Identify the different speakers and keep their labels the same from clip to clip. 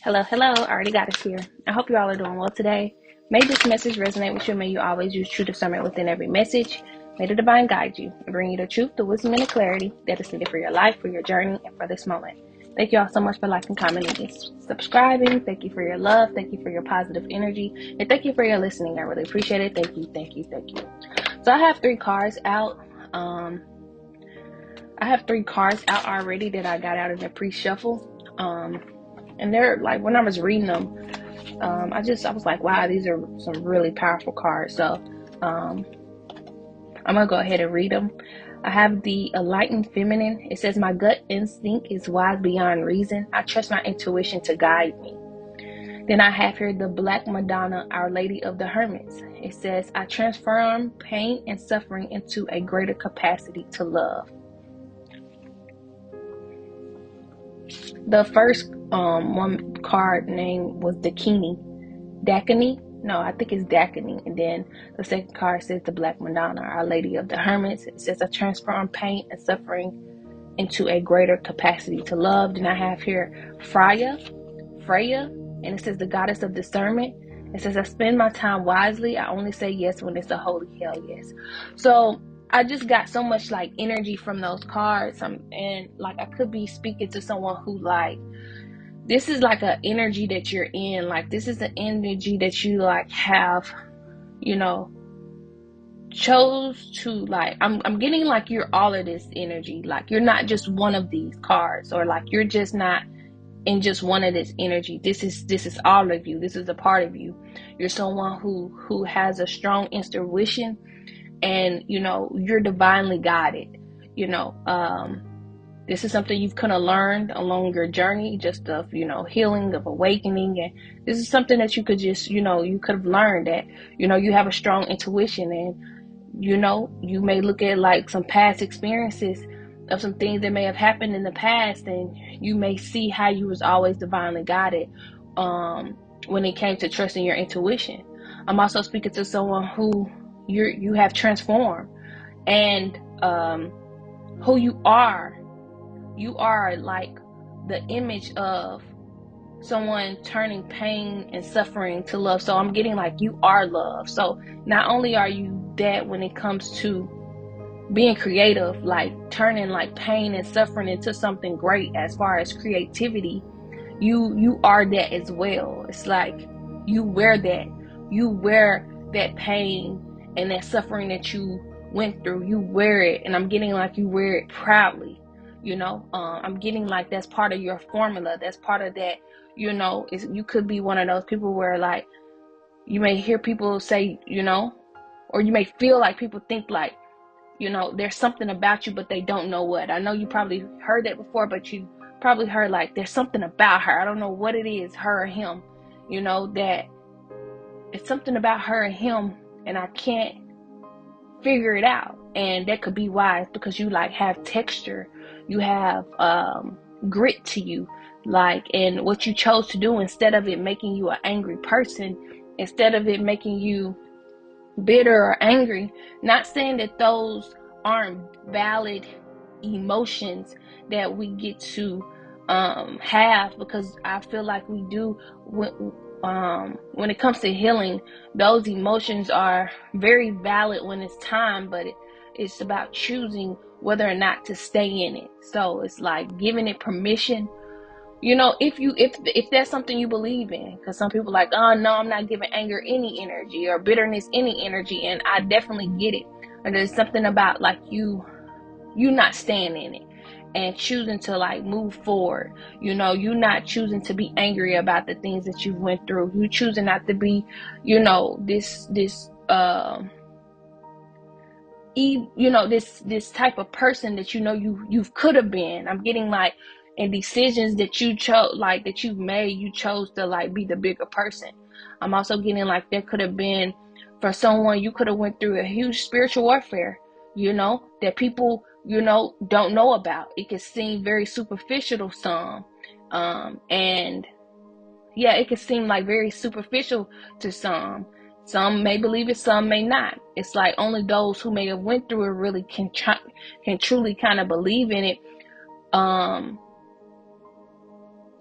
Speaker 1: Hello, hello, AriTheGoddesss here. I hope you all are doing well today. May this message resonate with you. May you always use true discernment within every message. May the divine guide you and bring you the truth, the wisdom, and the clarity that is needed for your life, for your journey, and for this moment. Thank you all so much for liking, commenting, and subscribing. Thank you for your love. Thank you for your positive energy. And thank you for your listening. I really appreciate it. Thank you, thank you, thank you. So I have 3 cards out. I have 3 cards out already that I got out in the pre-shuffle. And they're like, when I was reading them, I was like, wow, these are some really powerful cards. So I'm gonna go ahead and read them. I have the Enlightened Feminine. It says, my gut instinct is wise beyond reason. I trust my intuition to guide me. Then I have here the Black Madonna, Our Lady of the Hermits. It says, I transform pain and suffering into a greater capacity to love. The first one card name was Dakini. No, I think it's Dakini. And then the second card says the Black Madonna, Our Lady of the Hermits. It says, I transform pain and suffering into a greater capacity to love. Then I have here Freya, and it says the Goddess of Discernment. It says, I spend my time wisely. I only say yes when it's a holy hell yes. So I just got so much like energy from those cards, and like I could be speaking to someone who like, this is like an energy that you're in, like this is an energy that you like have, chose to like, I'm getting like you're all of this energy, like you're not just one of these cards, or like you're just not in just one of this energy. This is all of you. This is a part of you. You're someone who has a strong intuition, and you're divinely guided. This is something you've kind of learned along your journey, just of healing, of awakening, and this is something that you could just you could have learned, that you have a strong intuition, and you may look at like some past experiences of some things that may have happened in the past, and you may see how you was always divinely guided when it came to trusting your intuition. I'm also speaking to someone who you have transformed, and who you are like the image of someone turning pain and suffering to love. So I'm getting like you are love. So not only are you that when it comes to being creative, like turning like pain and suffering into something great as far as creativity, you are that as well. It's like you wear that pain and that suffering that you went through. You wear it, and I'm getting like you wear it proudly. I'm getting like that's part of your formula. That's part of that. You could be one of those people where like you may hear people say, or you may feel like people think like, there's something about you, but they don't know what. I know you probably heard that before, but you probably heard like there's something about her. I don't know what it is, her or him, that it's something about her and him, and I can't figure it out. And that could be why. It's because you like have texture, you have grit to you, like, and what you chose to do, instead of it making you an angry person, instead of it making you bitter or angry. Not saying that those aren't valid emotions that we get to have, because I feel like we do. When it comes to healing, those emotions are very valid when it's time, but it's about choosing whether or not to stay in it. So it's like giving it permission. If that's something you believe in, because some people are like, oh no, I'm not giving anger any energy, or bitterness any energy, and I definitely get it. And there's something about like you not staying in it and choosing to like move forward. You not choosing to be angry about the things that you went through. You choosing not to be, this type of person that you could have been. I'm getting like, and decisions that you chose, like that you've made, you chose to like be the bigger person. I'm also getting like there could have been, for someone, you could have went through a huge spiritual warfare, that people don't know about. It can seem very superficial to some, and yeah, it can seem like very superficial to some. Some may believe it, some may not. It's like only those who may have went through it really can truly kind of believe in it.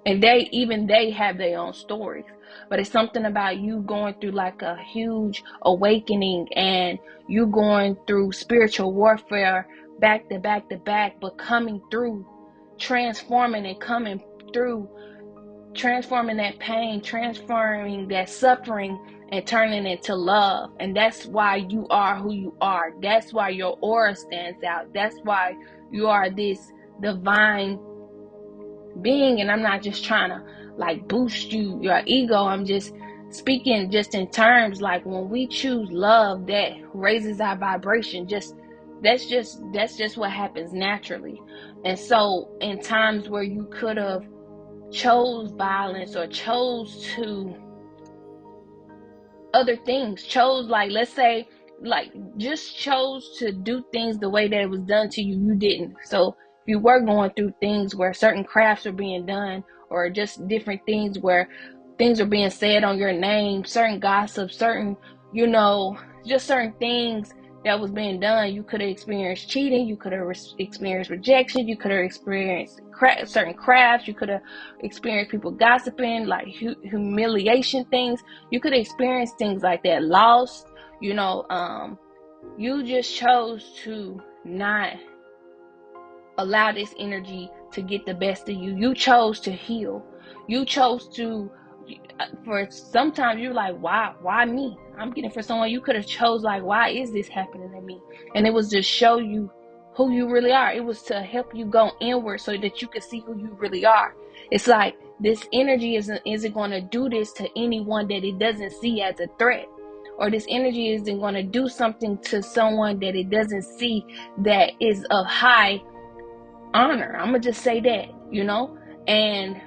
Speaker 1: And they have their own stories. But it's something about you going through like a huge awakening, and you going through spiritual warfare back to back to back, but coming through, transforming and coming through, transforming that pain, transforming that suffering, and turning it to love. And that's why you are who you are. That's why your aura stands out. That's why you are this divine being. And I'm not just trying to like boost your ego. I'm just speaking just in terms like when we choose love, that raises our vibration. That's just what happens naturally. And so in times where you could have chose violence or chose to other things, chose like, let's say, like just chose to do things the way that it was done to you, you didn't. So if you were going through things where certain crafts are being done, or just different things where things are being said on your name, certain gossip, certain, just certain things that was being done, you could have experienced cheating, you could have experienced rejection, you could have experienced certain crafts, you could have experienced people gossiping, like humiliation things, you could have experienced things like that, loss, you just chose to not allow this energy to get the best of you. You chose to heal. You chose to, for sometimes you're like, why me? I'm getting for someone. You could have chose like, why is this happening to me? And it was to show you who you really are. It was to help you go inward so that you could see who you really are. It's like this energy isn't going to do this to anyone that it doesn't see as a threat. Or this energy isn't going to do something to someone that it doesn't see that is of high honor. I'm going to just say that, and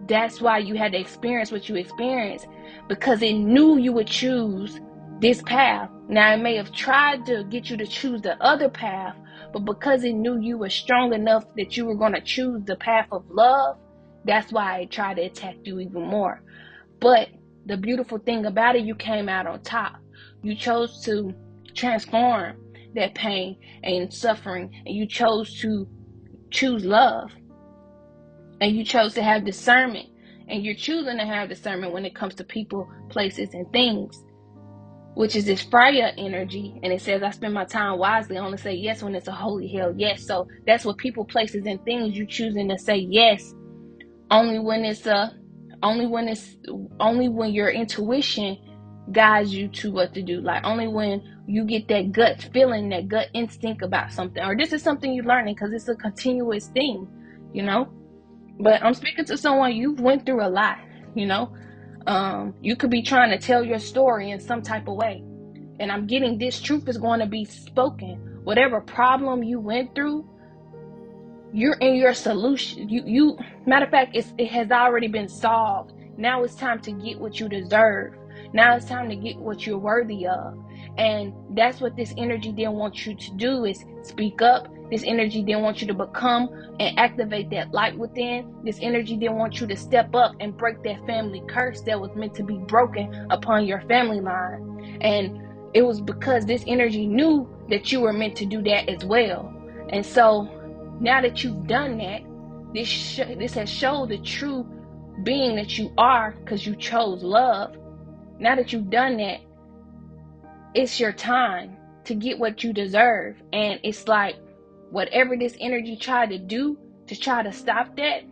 Speaker 1: that's why you had to experience what you experienced, because it knew you would choose this path. Now, it may have tried to get you to choose the other path, but because it knew you were strong enough that you were going to choose the path of love, that's why it tried to attack you even more. But the beautiful thing about it, you came out on top. You chose to transform that pain and suffering, and you chose to choose love. And you chose to have discernment, and you're choosing to have discernment when it comes to people, places, and things, which is this Freya energy. And it says, I spend my time wisely. I only say yes when it's a holy hell yes. So that's what people, places, and things, you choosing to say yes only when your intuition guides you to what to do. Like only when you get that gut feeling, that gut instinct about something, or this is something you're learning, because it's a continuous thing, But I'm speaking to someone, you've went through a lot, you could be trying to tell your story in some type of way. And I'm getting this truth is going to be spoken. Whatever problem you went through, you're in your solution. You matter of fact, it has already been solved. Now it's time to get what you deserve. Now it's time to get what you're worthy of. And that's what this energy didn't want you to do, is speak up. This energy didn't want you to become and activate that light within. This energy didn't want you to step up and break that family curse that was meant to be broken upon your family line. And it was because this energy knew that you were meant to do that as well. And so now that you've done that, this has showed the true being that you are, because you chose love. Now that you've done that, it's your time to get what you deserve. And it's like, whatever this energy tried to do to try to stop that,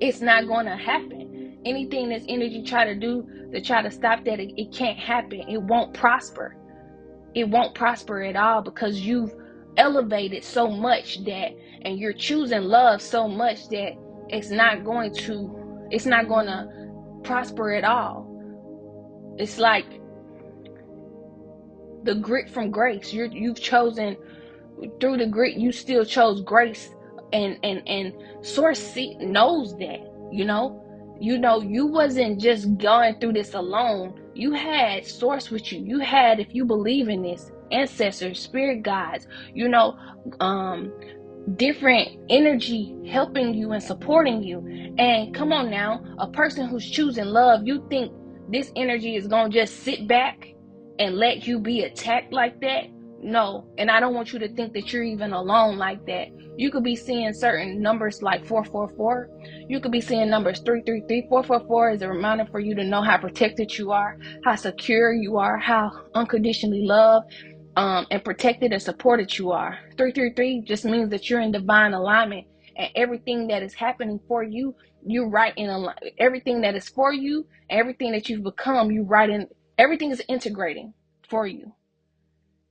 Speaker 1: it's not going to happen. Anything this energy try to do to try to stop that, it can't happen. It won't prosper. It won't prosper at all, because you've elevated so much that, and you're choosing love so much that it's not going to prosper at all. It's like the grit from grace. You've chosen through the grit, you still chose grace, and source knows that, you wasn't just going through this alone. You had source with you. You had, if you believe in this, ancestors, spirit guides, different energy helping you and supporting you. And come on now, a person who's choosing love, you think this energy is gonna just sit back and let you be attacked like that? No, and I don't want you to think that you're even alone like that. You could be seeing certain numbers like 444. You could be seeing numbers 333. 444 is a reminder for you to know how protected you are, how secure you are, how unconditionally loved and protected and supported you are. 333 just means that you're in divine alignment, and everything that is happening for you, you're right in alignment. Everything that is for you, everything that you've become, you right in. Everything is integrating for you.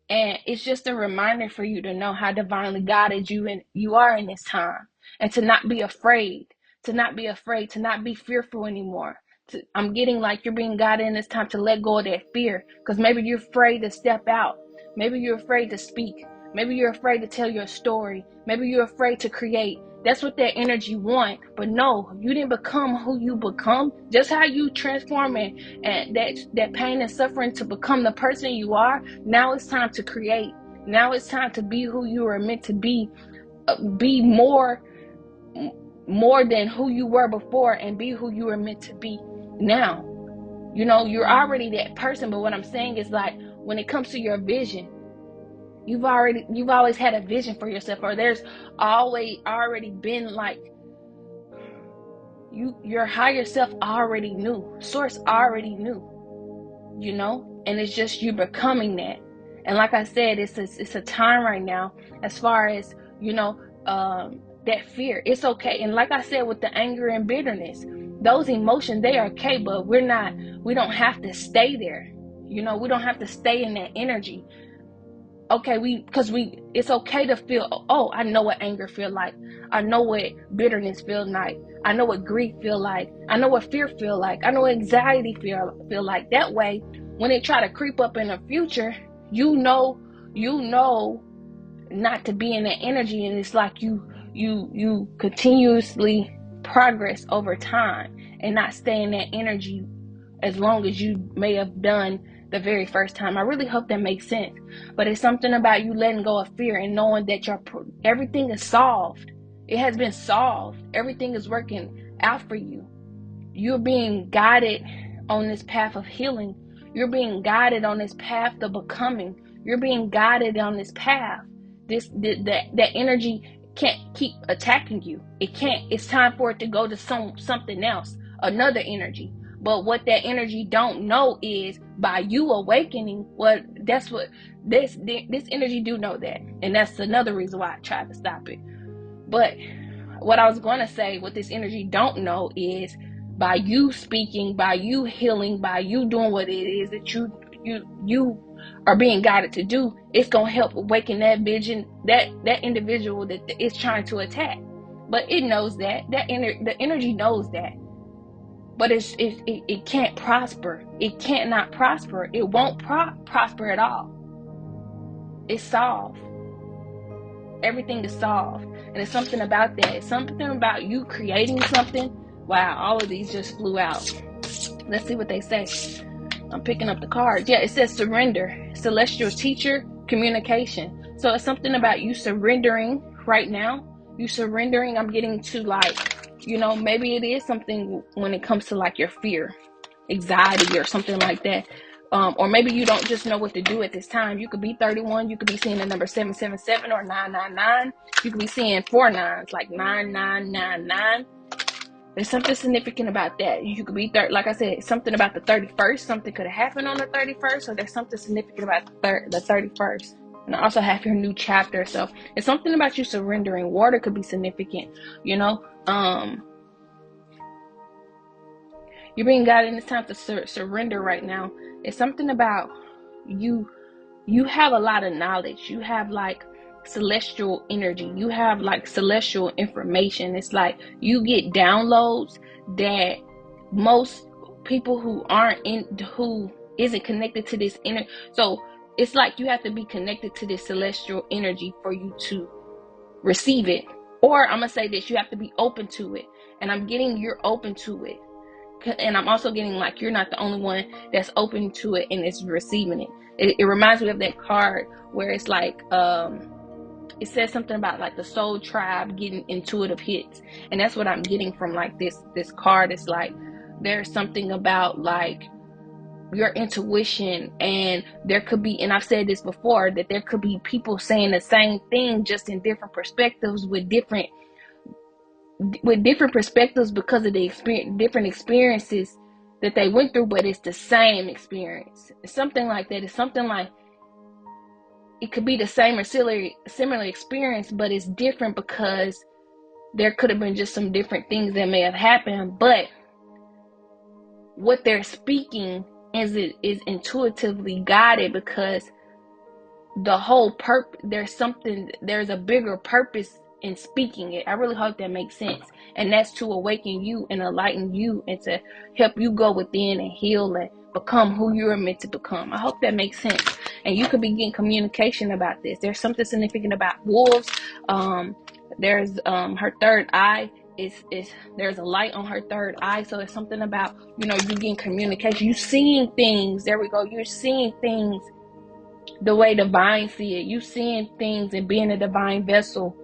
Speaker 1: And it's just a reminder for you to know how divinely guided you are in this time, and to not be afraid, to not be afraid, to not be fearful anymore. I'm getting like you're being guided in this time to let go of that fear, because maybe you're afraid to step out. Maybe you're afraid to speak. Maybe you're afraid to tell your story. Maybe you're afraid to create. That's what that energy want. But no, you didn't become who you become. Just how you transform and that pain and suffering to become the person you are. Now it's time to create. Now it's time to be who you are meant to be. Be more than who you were before, and be who you were meant to be now. You know, you're already that person, but what I'm saying is, like, when it comes to your vision, you've always had a vision for yourself, or there's already been like your higher self already knew, source already knew, you know, and it's just you becoming that. And like I said, it's a time right now, as far as, you know, that fear, it's okay. And like I said, with the anger and bitterness, those emotions, they are okay, but we don't have to stay there. You know, we don't have to stay in that energy. Okay, it's okay to feel, oh, I know what anger feel like. I know what bitterness feel like. I know what grief feel like. I know what fear feel like. I know what anxiety feel like. That way, when it try to creep up in the future, you know not to be in that energy, and it's like you continuously progress over time, and not stay in that energy as long as you may have done the very first time. I really hope that makes sense. But it's something about you letting go of fear and knowing that everything is solved. It has been solved. Everything is working out for you. You're being guided on this path of healing. You're being guided on this path of becoming. You're being guided on this path. That energy can't keep attacking you. It can't. It's time for it to go to something else, another energy. But what that energy don't know is, by you awakening, this energy do know that. And that's another reason why I tried to stop it. But what I was going to say, what this energy don't know is, by you speaking, by you healing, by you doing what it is that you are being guided to do, it's going to help awaken that vision, that individual that it's trying to attack. But it knows the energy knows that. But it can't prosper. It can't not prosper. It won't prosper at all. It's solved. Everything is solved. And it's something about that. It's something about you creating something. Wow, all of these just flew out. Let's see what they say. I'm picking up the cards. Yeah, it says surrender. Celestial teacher, communication. So it's something about you surrendering right now. You surrendering. I'm getting to, like, you know, maybe it is something when it comes to like your fear, anxiety, or something like that. Or maybe you don't just know what to do at this time. You could be 31. You could be seeing the number 777 or 999. You could be seeing 4 9s, like 9999. There's something significant about that. You could be like I said, something about the 31st. Something could have happened on the 31st. So there's something significant about the 31st. And I also have your new chapter. So it's something about you surrendering. Water could be significant, you know. You're being guided in this time to surrender right now. It's something about you. You have a lot of knowledge. You have like celestial energy. You have like celestial information. It's like you get downloads that most people who isn't connected to this inner. So it's like you have to be connected to this celestial energy for you to receive it. Or I'm gonna say this: you have to be open to it. And I'm getting you're open to it. And I'm also getting like you're not the only one that's open to it and is receiving it. It reminds me of that card where it's like it says something about like the soul tribe getting intuitive hits, and that's what I'm getting from like this card. It's like there's something about like your intuition. And there could be, and I've said this before, that there could be people saying the same thing just in different perspectives, with different perspectives, because of the different experiences that they went through, but it's the same experience. It's something like that. It's something like, it could be the same or similar experience, but it's different because there could have been just some different things that may have happened. But what they're speaking is intuitively guided, because the whole there's a bigger purpose in speaking it. I really hope that makes sense. And that's to awaken you and enlighten you, and to help you go within and heal and become who you're meant to become. I hope that makes sense. And you could be getting communication about this. There's something significant about wolves. There's her third eye is there's a light on her third eye. So it's something about, you getting communication. You seeing things. There we go. You're seeing things the way divine see it. You seeing things and being a divine vessel.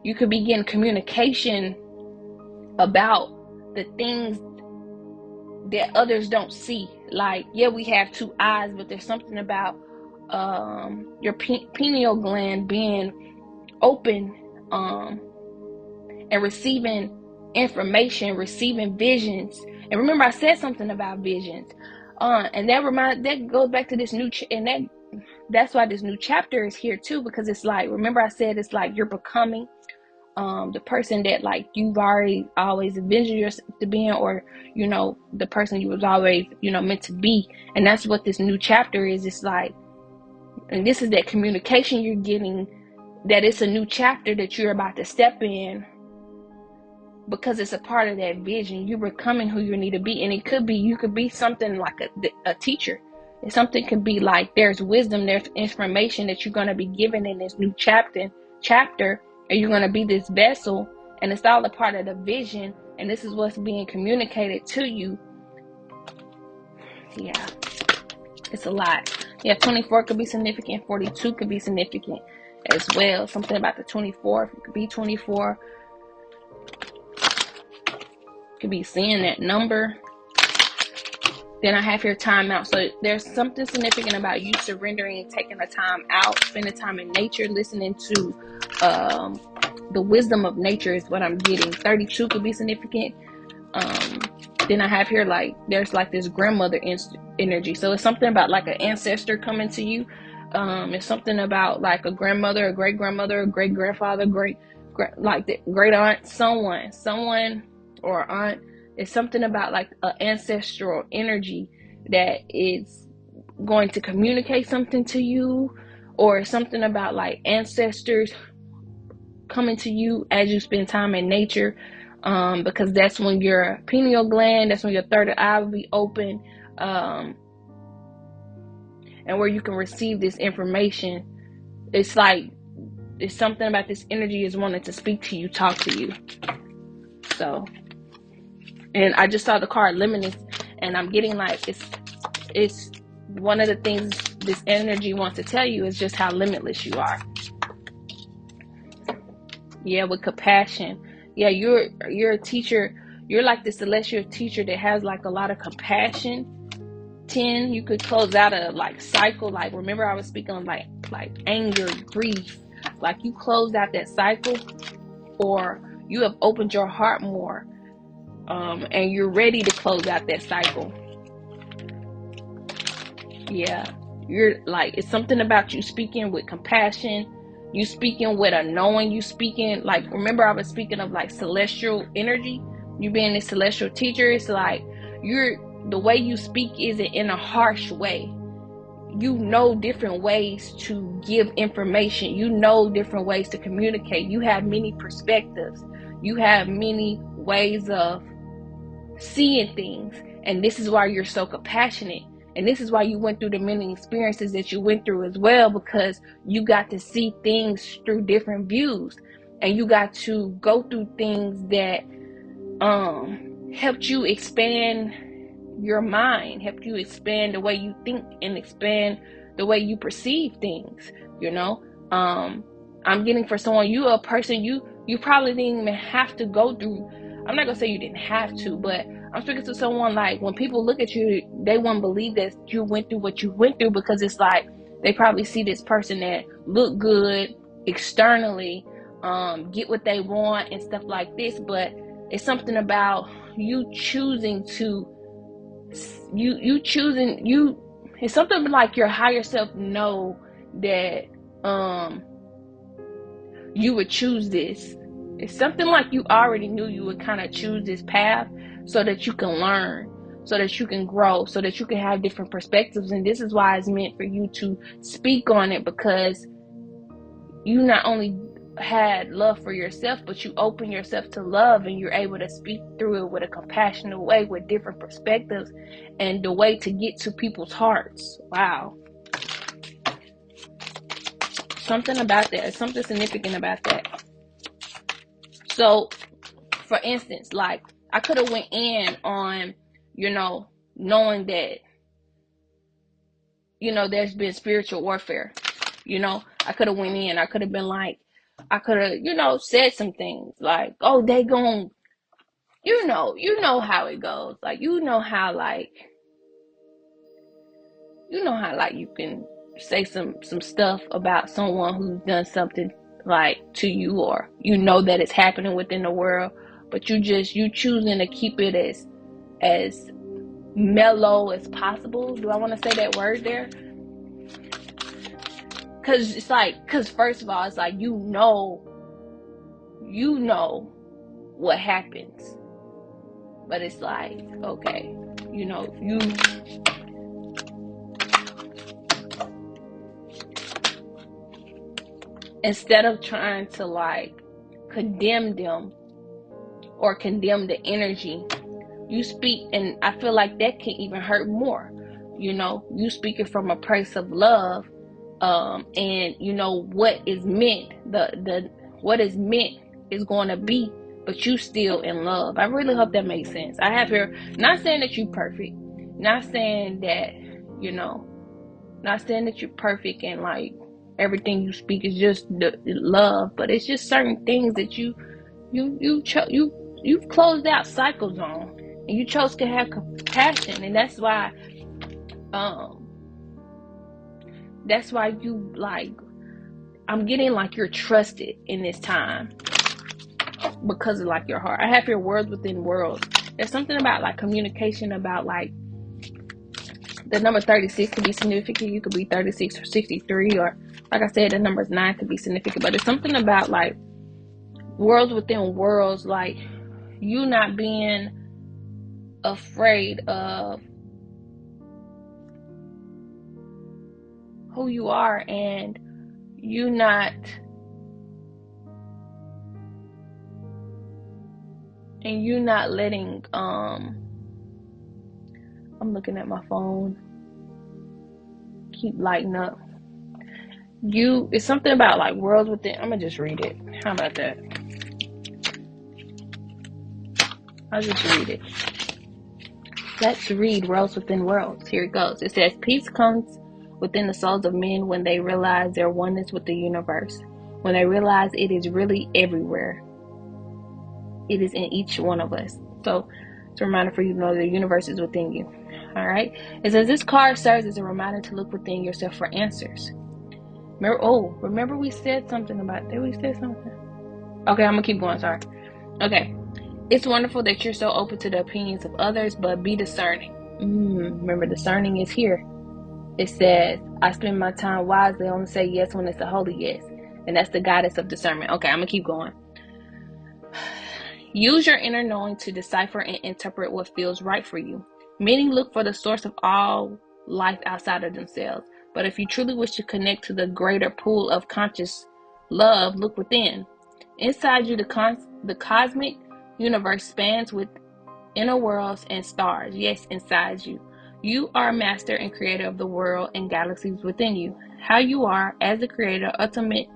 Speaker 1: You could be getting communication about the things that others don't see. Like, yeah, we have two eyes, but there's something about your pineal gland being open, and receiving information, receiving visions. And remember, I said something about visions, and that goes back to this new and that's why this new chapter is here too, because it's like, remember I said, it's like you're becoming the person that, like, you've always envisioned yourself to be, or the person you was always meant to be. And that's what this new chapter is. It's like, and this is that communication you're getting, that it's a new chapter that you're about to step in, because it's a part of that vision. You're becoming who you need to be. And it could be, you could be something like a teacher. Something could be like, there's wisdom, there's information that you're going to be given in this new chapter, and you're going to be this vessel, and it's all a part of the vision, and this is what's being communicated to you. Yeah, it's a lot. Yeah, 24 could be significant. 42 could be significant as well. Something about the 24. It could be 24. Could be seeing that number. Then I have here time out. So there's something significant about you surrendering and taking a time out, spending time in nature, listening to the wisdom of nature is what I'm getting. 32 could be significant. Then I have here, like, there's like this grandmother energy. So it's something about like an ancestor coming to you. It's something about like a grandmother, a great grandmother, a great grandfather, like the great aunt, someone or aunt. It's something about like an ancestral energy that is going to communicate something to you, or something about like ancestors coming to you as you spend time in nature, because that's when your pineal gland, that's when your third eye will be open, and where you can receive this information. It's like, it's something about this energy is wanting to speak to you, talk to you. So, and I just saw the card Limitless, and I'm getting like, it's one of the things this energy wants to tell you is just how limitless you are. Yeah, with compassion. Yeah, you're a teacher. You're like the celestial teacher that has like a lot of compassion. 10, you could close out a like cycle. Like, remember I was speaking on like anger, grief. Like, you closed out that cycle, or you have opened your heart more. And you're ready to close out that cycle. Yeah, you're like, it's something about you speaking with compassion, you speaking with a knowing, you speaking like, remember I was speaking of like celestial energy, you being a celestial teacher. It's like, the way you speak isn't in a harsh way. You know different ways to give information. You know different ways to communicate. You have many perspectives. You have many ways of seeing things, and this is why you're so compassionate, and this is why you went through the many experiences that you went through as well, because you got to see things through different views, and you got to go through things that helped you expand your mind, helped you expand the way you think, and expand the way you perceive things. I'm getting, for someone, you a person, you probably didn't even have to go through, I'm not gonna say you didn't have to, but I'm speaking to someone like, when people look at you, they won't believe that you went through what you went through, because it's like they probably see this person that look good externally, get what they want and stuff like this, but it's something about you choosing to it's something like your higher self know that you would choose this. It's something like you already knew you would kind of choose this path so that you can learn, so that you can grow, so that you can have different perspectives. And this is why it's meant for you to speak on it, because you not only had love for yourself, but you open yourself to love, and you're able to speak through it with a compassionate way, with different perspectives, and the way to get to people's hearts. Wow. Something about that, something significant about that. So, for instance, like, I could have went in on, knowing that, there's been spiritual warfare. I could have went in, I could have been like, I could have, said some things like, oh, they gon', you know how it goes. Like, you know how you can say some stuff about someone who's done something like to you, or that it's happening within the world, but you choosing to keep it as mellow as possible. Do I want to say that word there? Because first of all, it's like, you know what happens, but it's like, okay, you instead of trying to like condemn them or condemn the energy, you speak, and I feel like that can even hurt more. You speaking from a place of love, and what is meant, the what is meant is going to be, but you still in love. I really hope that makes sense. I have here, not saying that you're perfect, not saying that you're perfect and like everything you speak is just the love, but it's just certain things that you've closed out cycles on, and you chose to have compassion, and that's why you like, I'm getting like you're trusted in this time because of like your heart. I have your words within worlds. There's something about like communication, about like the number 36 could be significant. You could be 36 or 63, or like I said, the number 9 could be significant, but it's something about like worlds within worlds, like you not being afraid of who you are, and you not letting I'm looking at my phone, keep lighting up. It's something about like worlds within. I'm gonna just read it. How about that? I'll just read it. Let's read worlds within worlds. Here it goes. It says, peace comes within the souls of men when they realize their oneness with the universe, when they realize it is really everywhere. It is in each one of us. So it's a reminder for you to know the universe is within you. All right. It says, this card serves as a reminder to look within yourself for answers. Remember we said something about, did we say something? Okay, I'm gonna keep going, sorry. Okay. It's wonderful that you're so open to the opinions of others, but be discerning. Remember, discerning is here. It says, I spend my time wisely, only say yes when it's a holy yes. And that's the goddess of discernment. Okay, I'm gonna keep going. Use your inner knowing to decipher and interpret what feels right for you. Many look for the source of all life outside of themselves. But if you truly wish to connect to the greater pool of conscious love, look within. Inside you, the cosmic universe spans with inner worlds and stars. Yes, inside you. You are master and creator of the world and galaxies within you. How you are as the creator ultimately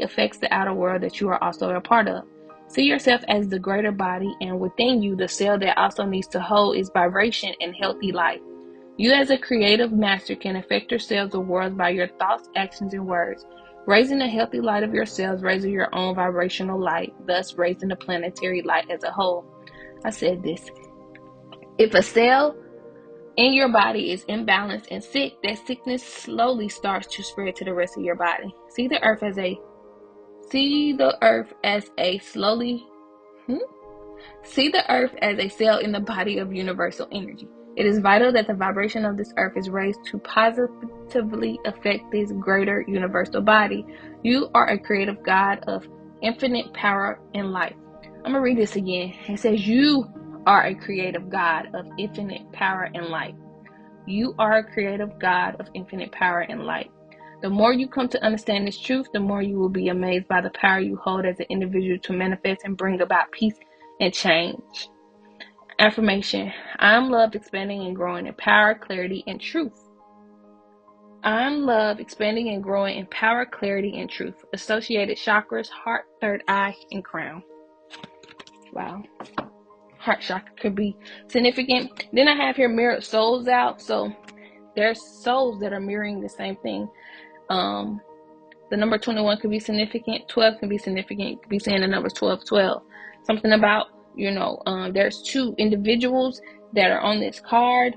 Speaker 1: affects the outer world that you are also a part of. See yourself as the greater body, and within you, the cell that also needs to hold its vibration and healthy life. You as a creative master can affect yourselves or worlds by your thoughts, actions, and words. Raising the healthy light of yourselves, raising your own vibrational light, thus raising the planetary light as a whole. I said this. If a cell in your body is imbalanced and sick, that sickness slowly starts to spread to the rest of your body. See the earth as a cell in the body of universal energy. It is vital that the vibration of this earth is raised to positively affect this greater universal body. You are a creative God of infinite power and light. I'm going to read this again. It says, you are a creative God of infinite power and light. You are a creative God of infinite power and light. The more you come to understand this truth, the more you will be amazed by the power you hold as an individual to manifest and bring about peace and change. Affirmation: I'm loved, expanding and growing in power, clarity, and truth. I'm loved, expanding and growing in power, clarity, and truth. Associated chakras: heart, third eye, and crown. Wow. Heart chakra could be significant. Then I have here mirrored souls out. So there's souls that are mirroring the same thing. The number 21 could be significant. 12 can be significant. You could be saying the numbers 12, 12. Something about, there's two individuals that are on this card.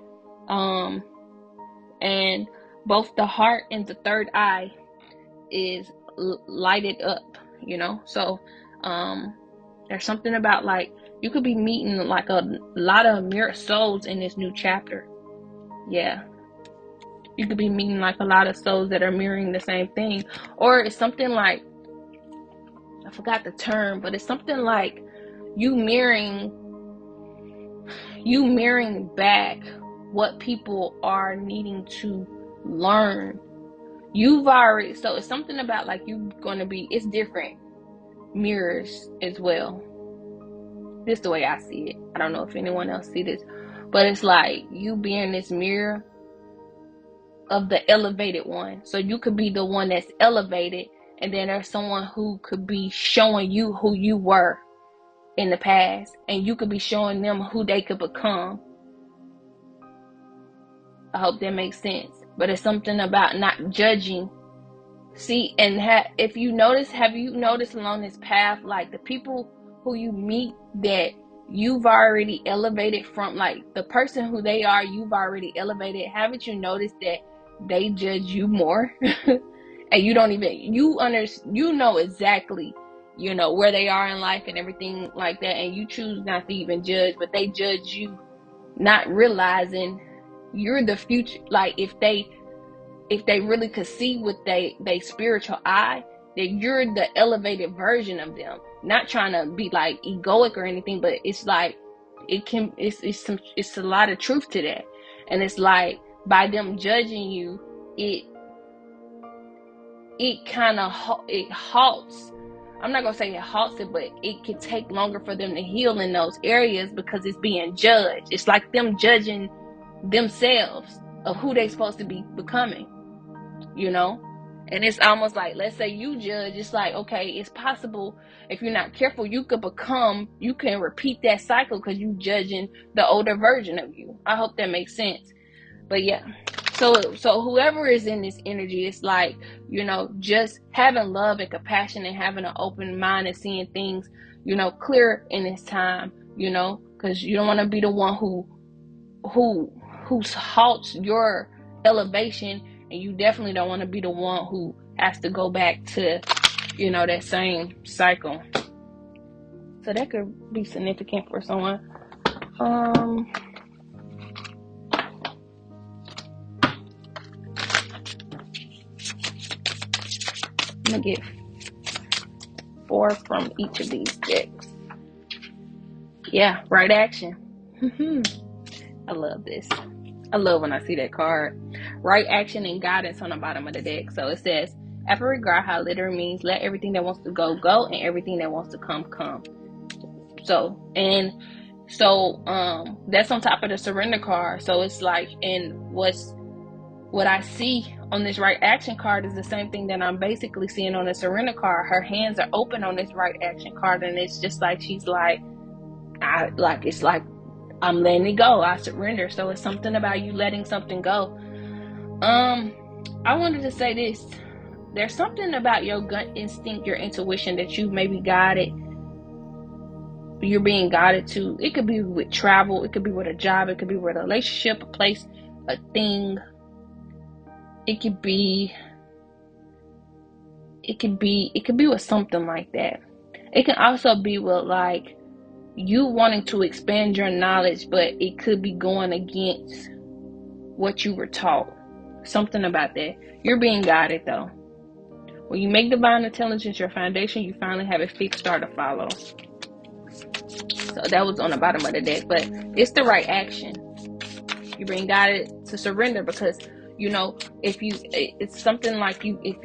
Speaker 1: And both the heart and the third eye is lighted up, So there's something about, like, you could be meeting like a lot of mirrored souls in this new chapter. Yeah. You could be meeting like a lot of souls that are mirroring the same thing. Or it's something like, I forgot the term, but it's something like you mirroring back what people are needing to learn. So it's something about, like, it's different mirrors as well. This is the way I see it. I don't know if anyone else see this, but it's like you being this mirror of the elevated one. So you could be the one that's elevated, and then there's someone who could be showing you who you were in the past, and you could be showing them who they could become. I hope that makes sense. But it's something about not judging. See, and have you noticed along this path, like, the people who you meet that you've already elevated from, like, the person who they are, you've already elevated. Haven't you noticed that they judge you more? And you don't even, you know exactly, where they are in life and everything like that. And you choose not to even judge, but they judge you, not realizing you're the future. Like, if they really could see with they spiritual eye, that you're the elevated version of them. Not trying to be like egoic or anything, but it's like it's a lot of truth to that. And it's like, by them judging you, it halts. I'm not gonna say it halts it, but it can take longer for them to heal in those areas because it's being judged. It's like them judging themselves of who they supposed to be becoming. And it's almost like, let's say you judge, it's like, okay, it's possible if you're not careful, you can repeat that cycle because you judging the older version of you. I hope that makes sense. But yeah, so whoever is in this energy, it's like, just having love and compassion and having an open mind and seeing things, clear in this time, because you don't want to be the one who halts your elevation. And you definitely don't want to be the one who has to go back to, that same cycle. So that could be significant for someone. I'm going to get 4 from each of these decks. Yeah, right action. I love this. I love when I see that card. Right action and guidance on the bottom of the deck. So it says, after regard, how literally means let everything that wants to go, go, and everything that wants to come, come. So that's on top of the surrender card. So it's like, and what I see on this right action card is the same thing that I'm basically seeing on the surrender card. Her hands are open on this right action card, and it's just like she's like, it's like, I'm letting it go. I surrender. So it's something about you letting something go. I wanted to say this. There's something about your gut instinct, your intuition, that you maybe guided you're being guided to. It could be with travel, it could be with a job, it could be with a relationship, a place, a thing. It could be with something like that. It can also be with like you wanting to expand your knowledge, but it could be going against what you were taught. Something about that. You're being guided though. When you make divine intelligence your foundation, you finally have a fixed star to follow. So that was on the bottom of the deck, but it's the right action. You're being guided to surrender because, you know, it's something like if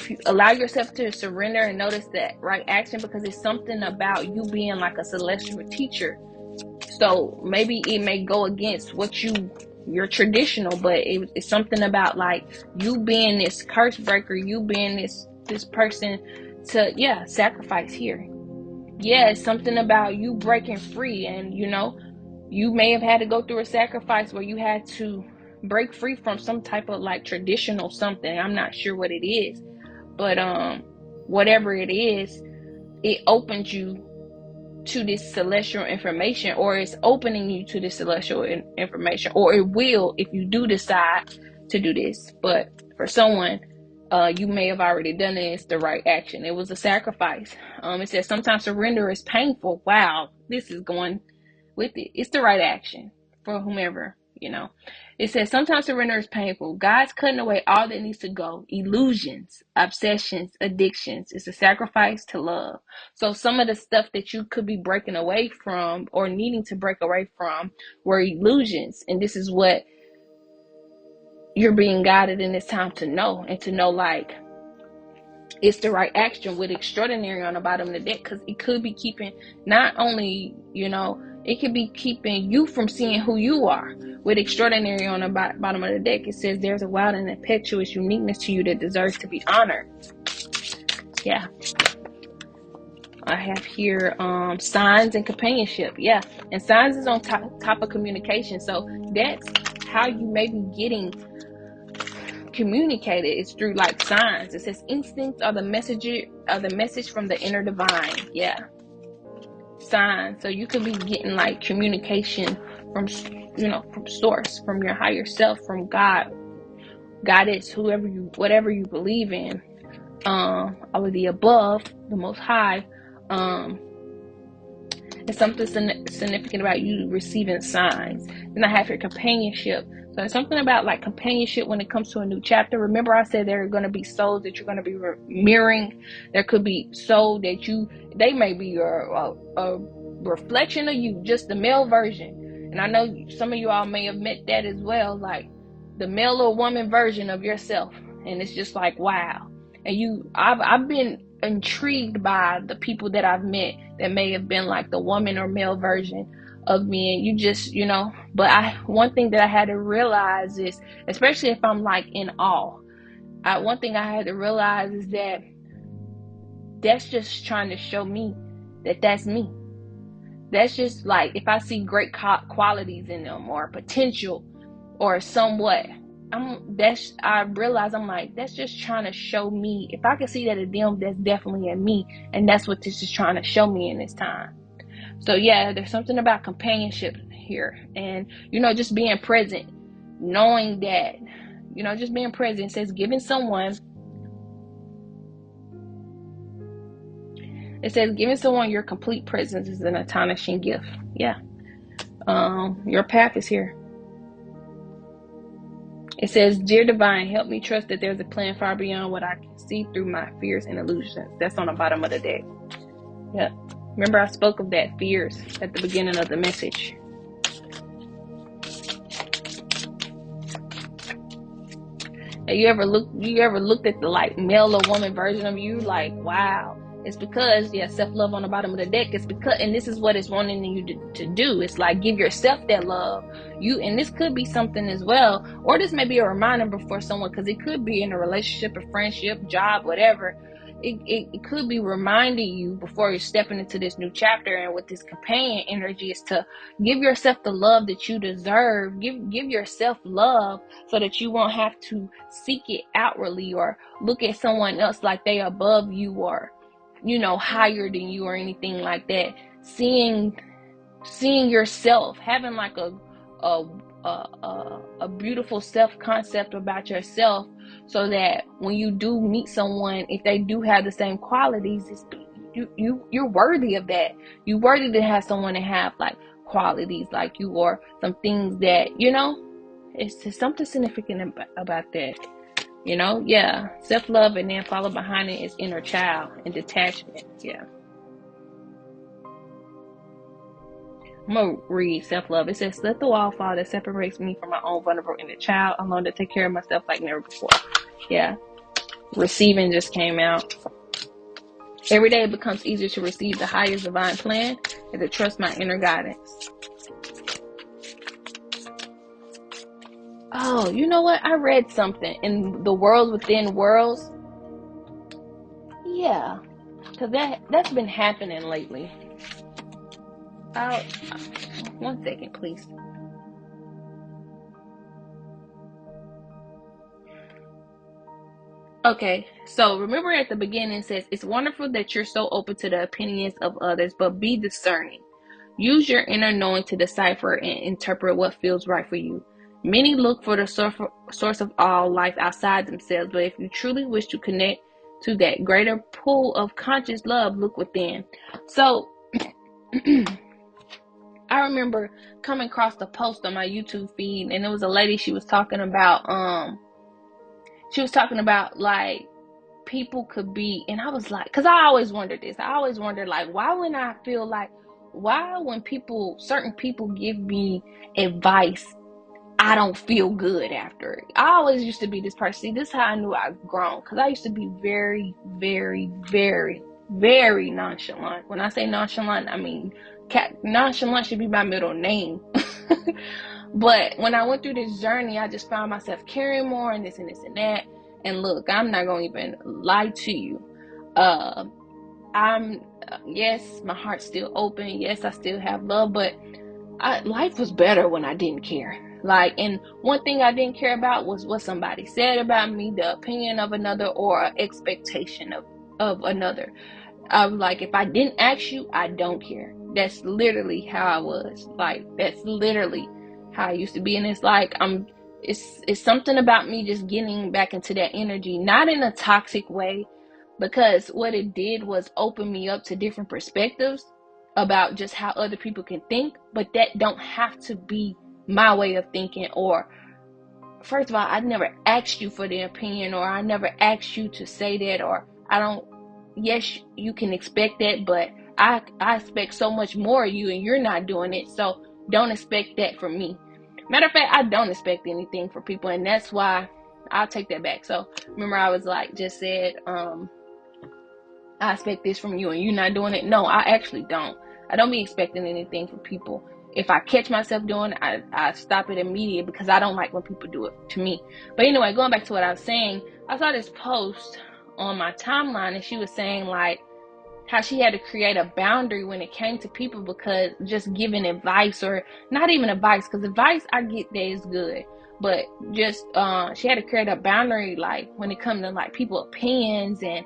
Speaker 1: you allow yourself to surrender and notice that right action, because it's something about you being like a celestial teacher. So maybe it may go against what you're traditional, but it's something about like you being this curse breaker, you being this person to sacrifice here. It's something about you breaking free, and you may have had to go through a sacrifice where you had to break free from some type of like traditional something. I'm not sure what it is, but whatever it is, it opens you to this celestial information, or it's opening you to this celestial information, or it will if you do decide to do this. But for someone, you may have already done it. It's the right action. It was a sacrifice. It says sometimes surrender is painful. Wow, this is going with it. It's the right action for whomever, It says sometimes surrender is painful. God's cutting away all that needs to go. Illusions, obsessions, addictions. It's a sacrifice to love. So some of the stuff that you could be breaking away from or needing to break away from were illusions. And this is what you're being guided in this time to know, and to know like it's the right action with extraordinary on the bottom of the deck, because it could be keeping not only, it could be keeping you from seeing who you are. With extraordinary on the bottom of the deck, it says there's a wild and impetuous uniqueness to you that deserves to be honored. Yeah. I have here signs and companionship. Yeah. And signs is on top of communication. So that's how you may be getting communicated. It's through like signs. It says instincts are the message from the inner divine. Yeah. Signs. So you could be getting like communication from source, from your higher self, from God, Goddess, whatever you believe in, all of the above, the Most High. It's something significant about you receiving signs. Then I have your companionship. So it's something about like companionship when it comes to a new chapter. Remember I said there are going to be souls that you're going to be mirroring. There could be soul that they may be a reflection of you, just the male version. And I know some of you all may have met that as well, like the male or woman version of yourself. And it's just like, wow. And I've been intrigued by the people that I've met that may have been like the woman or male version of me, and you just but one thing that I had to realize is, especially if I'm like in awe, one thing I had to realize is that that's just trying to show me that that's me. That's just like if I see great qualities in them or potential or somewhat, I realize I'm like, that's just trying to show me. If I can see that in them, that's definitely in me, and that's what this is trying to show me in this time. So yeah, there's something about companionship here, and just being present, knowing that, just being present. It says giving someone your complete presence is an astonishing gift. Yeah. Your path is here. It says, dear divine, help me trust that there's a plan far beyond what I can see through my fears and illusions. That's on the bottom of the deck. Yep. Remember I spoke of that fears at the beginning of the message. And you ever looked at the like male or woman version of you like, wow. It's because self-love on the bottom of the deck. It's because, and this is what it's wanting you to do. It's like give yourself that love. And this could be something as well, or this may be a reminder before someone, because it could be in a relationship, a friendship, job, whatever. It could be reminding you before you're stepping into this new chapter, and with this companion energy, is to give yourself the love that you deserve. Give yourself love so that you won't have to seek it outwardly or look at someone else like they above you or higher than you or anything like that. Seeing yourself, having like a beautiful self concept about yourself, so that when you do meet someone, if they do have the same qualities, you're worthy of that. You're worthy to have someone that have like qualities like you, or some things that it's something significant about that. Yeah, self-love, and then follow behind it is inner child and detachment. Yeah. I'm gonna read self-love. It says, let the wall fall that separates me from my own vulnerable inner child. I'm learning to take care of myself like never before. Yeah. Receiving just came out. Every day it becomes easier to receive the highest divine plan and to trust my inner guidance. Oh, you know what? I read something in the Worlds Within Worlds. Yeah. Because that's been happening lately. One second, please. Okay, so remember at the beginning it says, it's wonderful that you're so open to the opinions of others, but be discerning. Use your inner knowing to decipher and interpret what feels right for you. Many look for the source of all life outside themselves, but if you truly wish to connect to that greater pool of conscious love, look within. So, I remember coming across the post on my YouTube feed, and it was a lady, she was talking about like people could be, and I was like, because I always wondered this. I always wondered, like, why when I feel like, why when certain people give me advice, I don't feel good after it. I always used to be this person. See, this is how I knew I've grown, because I used to be very, very, very, very nonchalant. When I say nonchalant, I mean nonchalant should be my middle name. But when I went through this journey, I just found myself caring more, and this and this and that. And look, I'm not gonna even lie to you. Yes, my heart's still open. Yes, I still have love, but life was better when I didn't care. Like, and one thing I didn't care about was what somebody said about me, the opinion of another, or an expectation of another. I was like, if I didn't ask you, I don't care. That's literally how I was. Like, that's literally how I used to be. And it's like, it's something about me just getting back into that energy, not in a toxic way, because what it did was open me up to different perspectives about just how other people can think, but that don't have to be my way of thinking. Or, first of all, I never asked you for the opinion, or I never asked you to say that, or I don't. Yes, you can expect that, but I expect so much more of you, and you're not doing it, so don't expect that from me. Matter of fact, I don't expect anything for people, and that's why I'll take that back. So remember, I was like, just said, I expect this from you, and you're not doing it. No, I actually don't. I don't be expecting anything from people. If I catch myself doing it, I stop it immediately, because I don't like when people do it to me. But anyway, going back to what I was saying, I saw this post on my timeline, and she was saying like how she had to create a boundary when it came to people, because just giving advice, or not even advice, because advice I get that is good, but just she had to create a boundary, like when it comes to like people opinions, and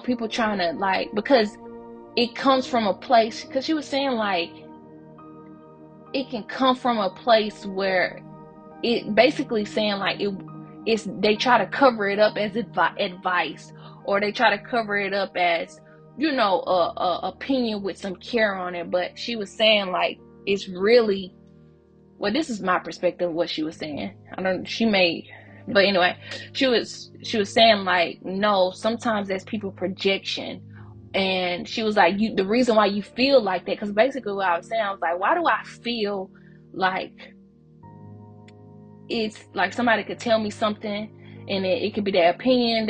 Speaker 1: people trying to, like, because it comes from a place, because she was saying like it can come from a place where it basically saying like it's they try to cover it up as advice, or they try to cover it up as opinion with some care on it. But she was saying like it's really, well, this is my perspective of what she was saying. But anyway, she was saying like, no, sometimes that's people projection. And she was like, the reason why you feel like that, because basically what I was saying, I was like, why do I feel like it's like somebody could tell me something, and it could be their opinion,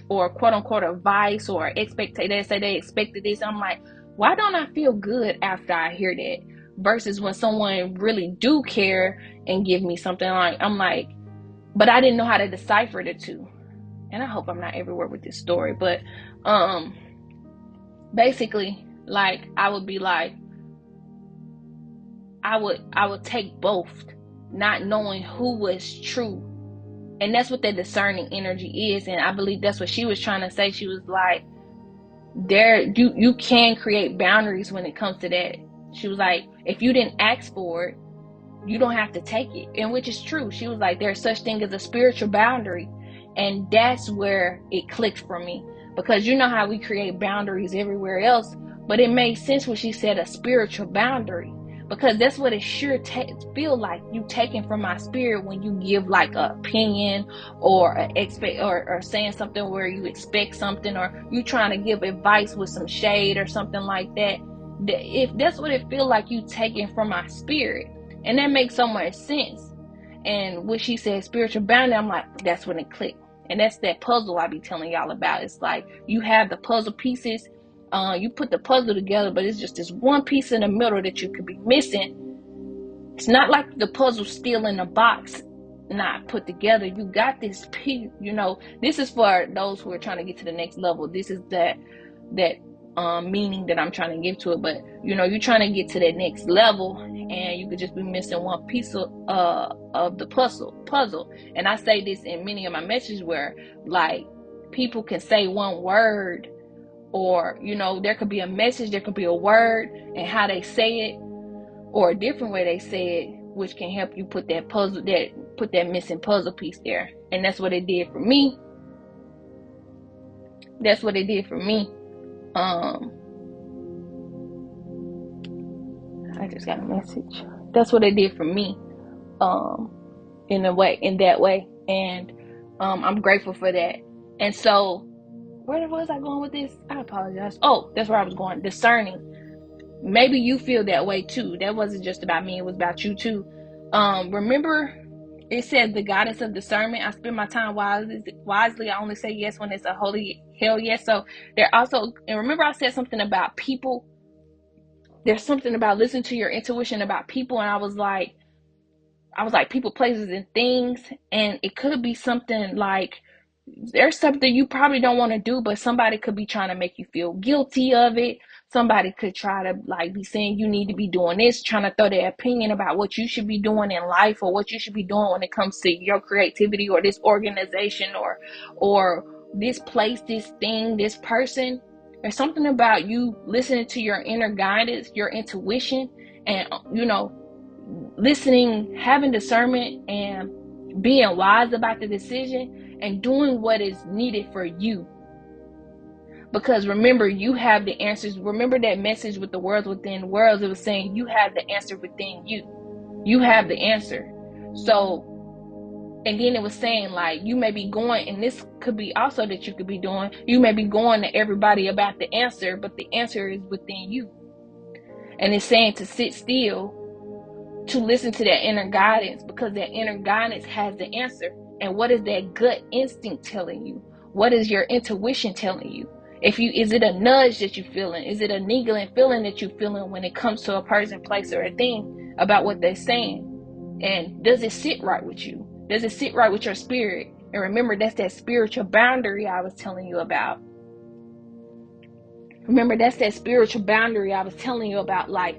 Speaker 1: or quote unquote advice, or expectation. They say they expected this. I'm like, why don't I feel good after I hear that? Versus when someone really do care and give me something, like I'm like, but I didn't know how to decipher the two. And I hope I'm not everywhere with this story, but basically, like, I would be like, I would take both, not knowing who was true. And that's what that discerning energy is. And I believe that's what she was trying to say. She was like, you can create boundaries when it comes to that. She was like, if you didn't ask for it, you don't have to take it. And which is true. She was like, there's such thing as a spiritual boundary. And that's where it clicked for me, because you know how we create boundaries everywhere else, but it made sense when she said a spiritual boundary, because that's what it sure feel like, you taking from my spirit when you give like an opinion or or saying something where you expect something, or you trying to give advice with some shade or something like that. If that's what it feel like, you taking from my spirit. And that makes so much sense. And when she said spiritual boundary, I'm like, that's when it clicked. And that's that puzzle I be telling y'all about. It's like you have the puzzle pieces, you put the puzzle together, but it's just this one piece in the middle that you could be missing. It's not like the puzzle still in the box, not put together. You got this piece, this is for those who are trying to get to the next level. This is that meaning that I'm trying to give to it. But you're trying to get to that next level, and you could just be missing one piece of the puzzle. And I say this in many of my messages, where like people can say one word, or there could be a message, there could be a word, and how they say it, or a different way they say it, which can help you put that missing puzzle piece there. And that's what it did for me. I just got a message. That's what it did for me, in that way. And I'm grateful for that. And so, where was I going with this? I apologize. Oh, that's where I was going. Discerning. Maybe you feel that way too. That wasn't just about me, it was about you too. Remember, it said the goddess of discernment. I spend my time wisely. I only say yes when it's a holy hell yes. So there also, and remember I said something about people. There's something about listening to your intuition about people, and I was like people, places, and things. And it could be something like, there's something you probably don't want to do, but somebody could be trying to make you feel guilty of it. Somebody could try to like be saying you need to be doing this, trying to throw their opinion about what you should be doing in life, or what you should be doing when it comes to your creativity, or this organization, or this place, this thing, this person. There's something about you listening to your inner guidance, your intuition, and listening, having discernment, and being wise about the decision, and doing what is needed for you. Because remember, you have the answers. Remember that message with the worlds within worlds. It was saying you have the answer within you. You have the answer. So, and then it was saying like, you may be going, and this could be also that you could be doing, you may be going to everybody about the answer, but the answer is within you. And it's saying to sit still, to listen to that inner guidance, because that inner guidance has the answer. And what is that gut instinct telling you? What is your intuition telling you? Is it a nudge that you're feeling? Is it a niggling feeling that you're feeling when it comes to a person, place, or a thing about what they're saying? And does it sit right with you? Does it sit right with your spirit? And remember, that's that spiritual boundary I was telling you about. Like,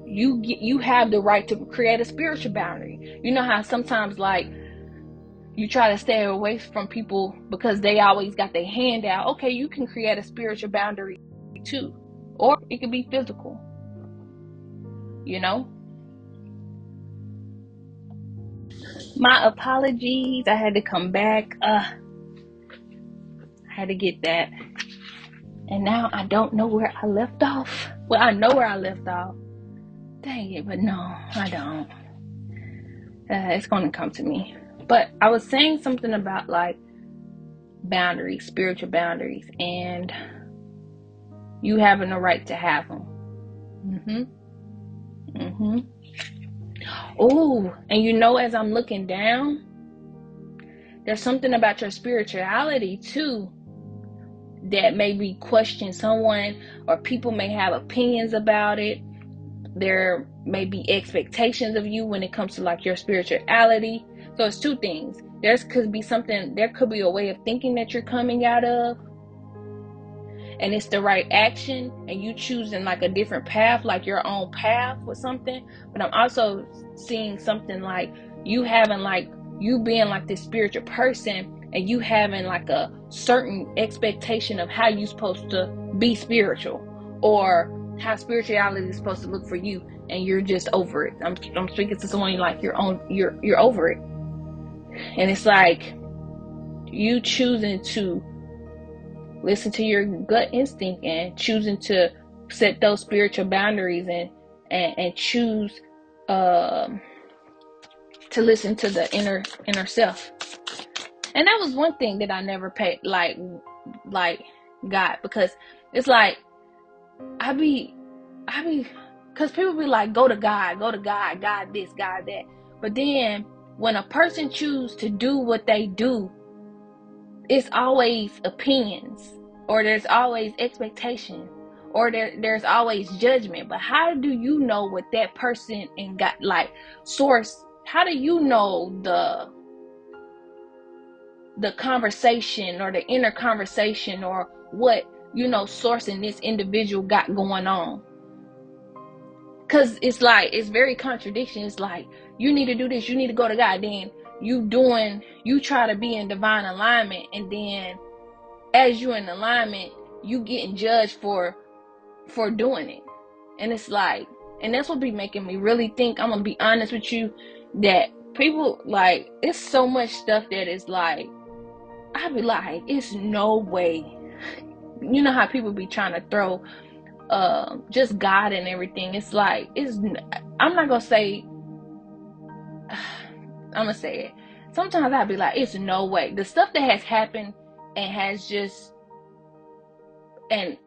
Speaker 1: you have the right to create a spiritual boundary. You know how sometimes like you try to stay away from people because they always got their hand out. Okay, you can create a spiritual boundary too. Or it could be physical. My apologies. I had to come back. I had to get that. And now I don't know where I left off. Well, I know where I left off. Dang it, but no, I don't. It's going to come to me. But I was saying something about like boundaries, spiritual boundaries, and you having the right to have them. Oh, and as I'm looking down, there's something about your spirituality too that maybe question someone, or people may have opinions about it. There may be expectations of you when it comes to like your spirituality. So it's two things. There could be a way of thinking that you're coming out of, and it's the right action, and you choosing like a different path, like your own path with something. But I'm also seeing something like you being like this spiritual person and you having like a certain expectation of how you're supposed to be spiritual, or how spirituality is supposed to look for you, and you're just over it. I'm speaking to someone like you're over it. And it's like you choosing to listen to your gut instinct and choosing to set those spiritual boundaries and choose to listen to the inner self. And that was one thing that I never paid like God, because it's like I be because people be like, go to God, God this, God that. But then when a person chooses to do what they do, it's always opinions, or there's always expectation, or there's always judgment. But how do you know what that person and got like source? How do you know the conversation or the inner conversation, or what source in this individual got going on? Because it's like, it's very contradiction. It's like, you need to do this, you need to go to God, then you try to be in divine alignment, and then as you're in alignment, you getting judged for doing it. And it's like, and that's what be making me really think, I'm gonna be honest with you, that people, like, it's so much stuff that is like, I be like, it's no way. You know how people be trying to throw just God and everything. It's like, I'm not gonna say, I'm gonna say it. Sometimes I'd be like, it's no way. The stuff that has happened and has just, and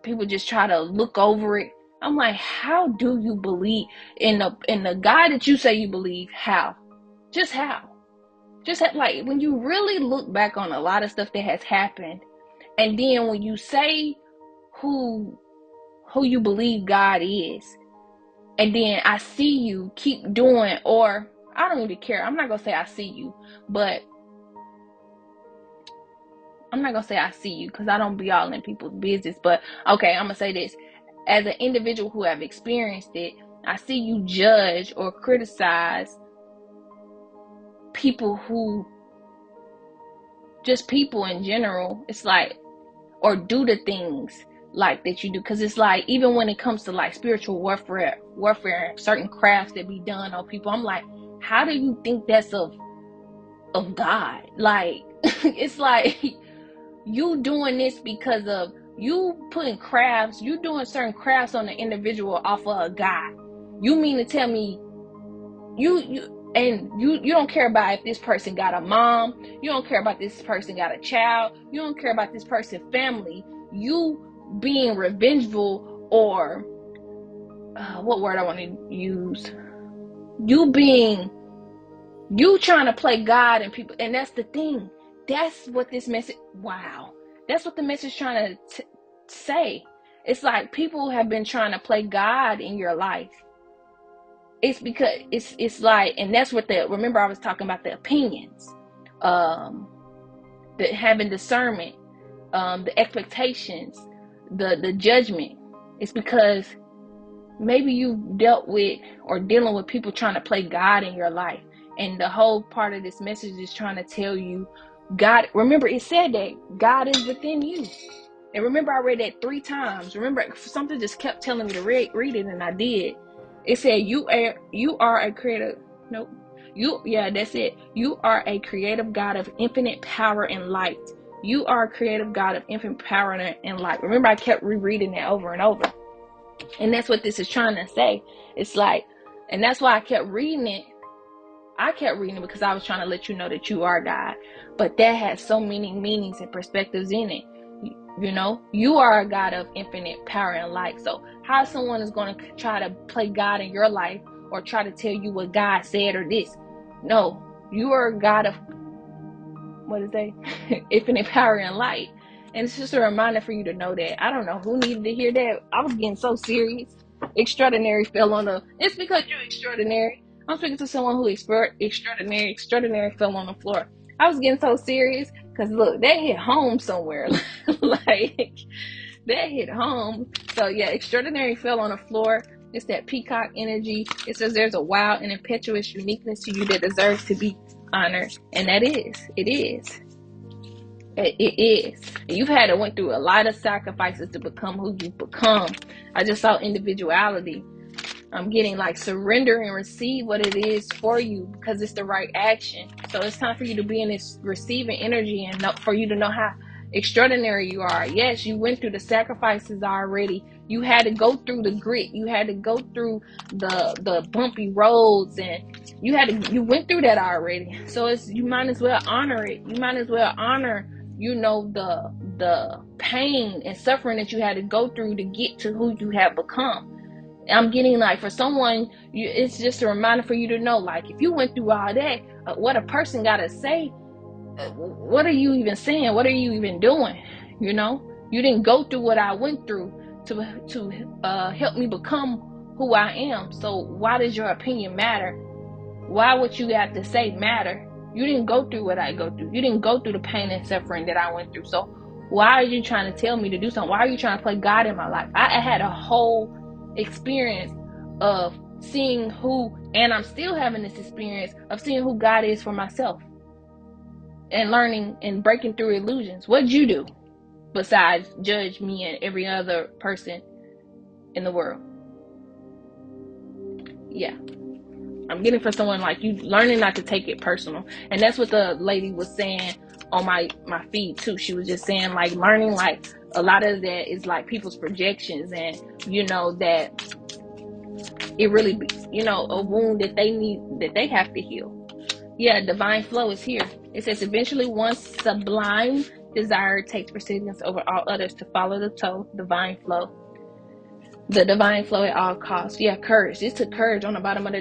Speaker 1: people just try to look over it. I'm like, how do you believe in the God that you say you believe? How? Just how? Like, when you really look back on a lot of stuff that has happened, and then when you say who you believe God is, and then I see you keep doing, or I don't even care. I'm not gonna say I see you, but I'm not gonna say I see you, because I don't be all in people's business. But okay, I'm gonna say this. As an individual who have experienced it, I see you judge or criticize people who, just people in general. It's like, or do the things like that you do. Because it's like, even when it comes to like spiritual warfare, certain crafts that be done on people, I'm like, how do you think that's of God? Like, it's like, you doing this because of you putting crafts, you doing certain crafts on the individual off of a God. You mean to tell me you don't care about if this person got a mom, you don't care about this person got a child, you don't care about this person's family. You being revengeful, or what word I want to use, you trying to play God and people. And that's the thing, that's what this message, that's what the message trying to say. It's like, people have been trying to play God in your life. It's because it's like, and that's what remember I was talking about the opinions, the having discernment, the expectations, the judgment. It's because maybe you dealt with or dealing with people trying to play God in your life. And the whole part of this message is trying to tell you, God, remember it said that God is within you. And remember, I read that 3 times. Remember, something just kept telling me to read it, and I did. It said, you are a creative. Nope. That's it. You are a creative God of infinite power and light. You are a creative God of infinite power and light. Remember, I kept rereading that over and over. And that's what this is trying to say. It's like, and that's why I kept reading it. I kept reading it because I was trying to let you know that you are God. But that has so many meanings and perspectives in it. You are a God of infinite power and light. So how someone is going to try to play God in your life, or try to tell you what God said or this? No, you are a God of, what is that? Infinite power and light. And it's just a reminder for you to know that. I don't know who needed to hear that. I was getting so serious. Extraordinary fell on it's because you're extraordinary. I'm speaking to someone who extraordinary fell on the floor. I was getting so serious because look, that hit home somewhere. Like, that hit home. So yeah, extraordinary fell on the floor. It's that peacock energy. It says there's a wild and impetuous uniqueness to you that deserves to be honored. And it is. It is. You've had to went through a lot of sacrifices to become who you've become. I just saw individuality. I'm getting like surrender and receive what it is for you, because it's the right action. So it's time for you to be in this receiving energy, and for you to know how extraordinary you are. Yes, you went through the sacrifices already. You had to go through the grit. You had to go through the bumpy roads, and you went through that already. So you might as well honor it. You might as well honor, the pain and suffering that you had to go through to get to who you have become. I'm getting like, for someone, it's just a reminder for you to know, like, if you went through all that, what a person gotta say, what are you even saying? What are you even doing? You didn't go through what I went through to help me become who I am. So why does your opinion matter? Why would you have to say matter? You didn't go through what I go through. You didn't go through the pain and suffering that I went through. So why are you trying to tell me to do something? Why are you trying to play God in my life? I had a whole experience of seeing and I'm still having this experience of seeing who God is for myself, and learning and breaking through illusions. What'd you do besides judge me and every other person in the world? Yeah. I'm getting for someone like you, learning not to take it personal. And that's what the lady was saying on my feed too. She was just saying, like, learning, like, a lot of that is like people's projections, and that it really be, a wound that they have to heal. Yeah, divine flow is here. It says, eventually one sublime desire takes precedence over all others to follow the toe, divine flow. The divine flow at all costs. Yeah, courage. It took courage on the bottom of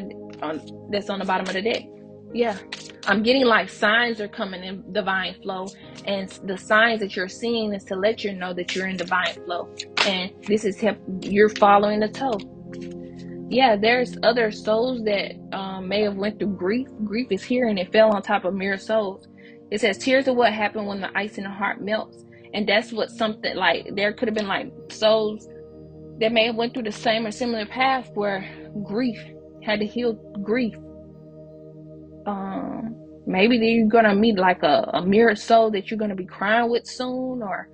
Speaker 1: that's on the bottom of the deck. Yeah. I'm getting like signs are coming in divine flow, and the signs that you're seeing is to let you know that you're in divine flow, and this is you're following the toe. Yeah, there's other souls that may have went through grief. Grief is here, and it fell on top of mirror souls. It says tears are what happen when the ice in the heart melts, and that's what something like, there could have been like souls that may have went through the same or similar path where grief had to heal grief. Maybe you're gonna meet like a mirror soul that you're gonna be crying with soon, or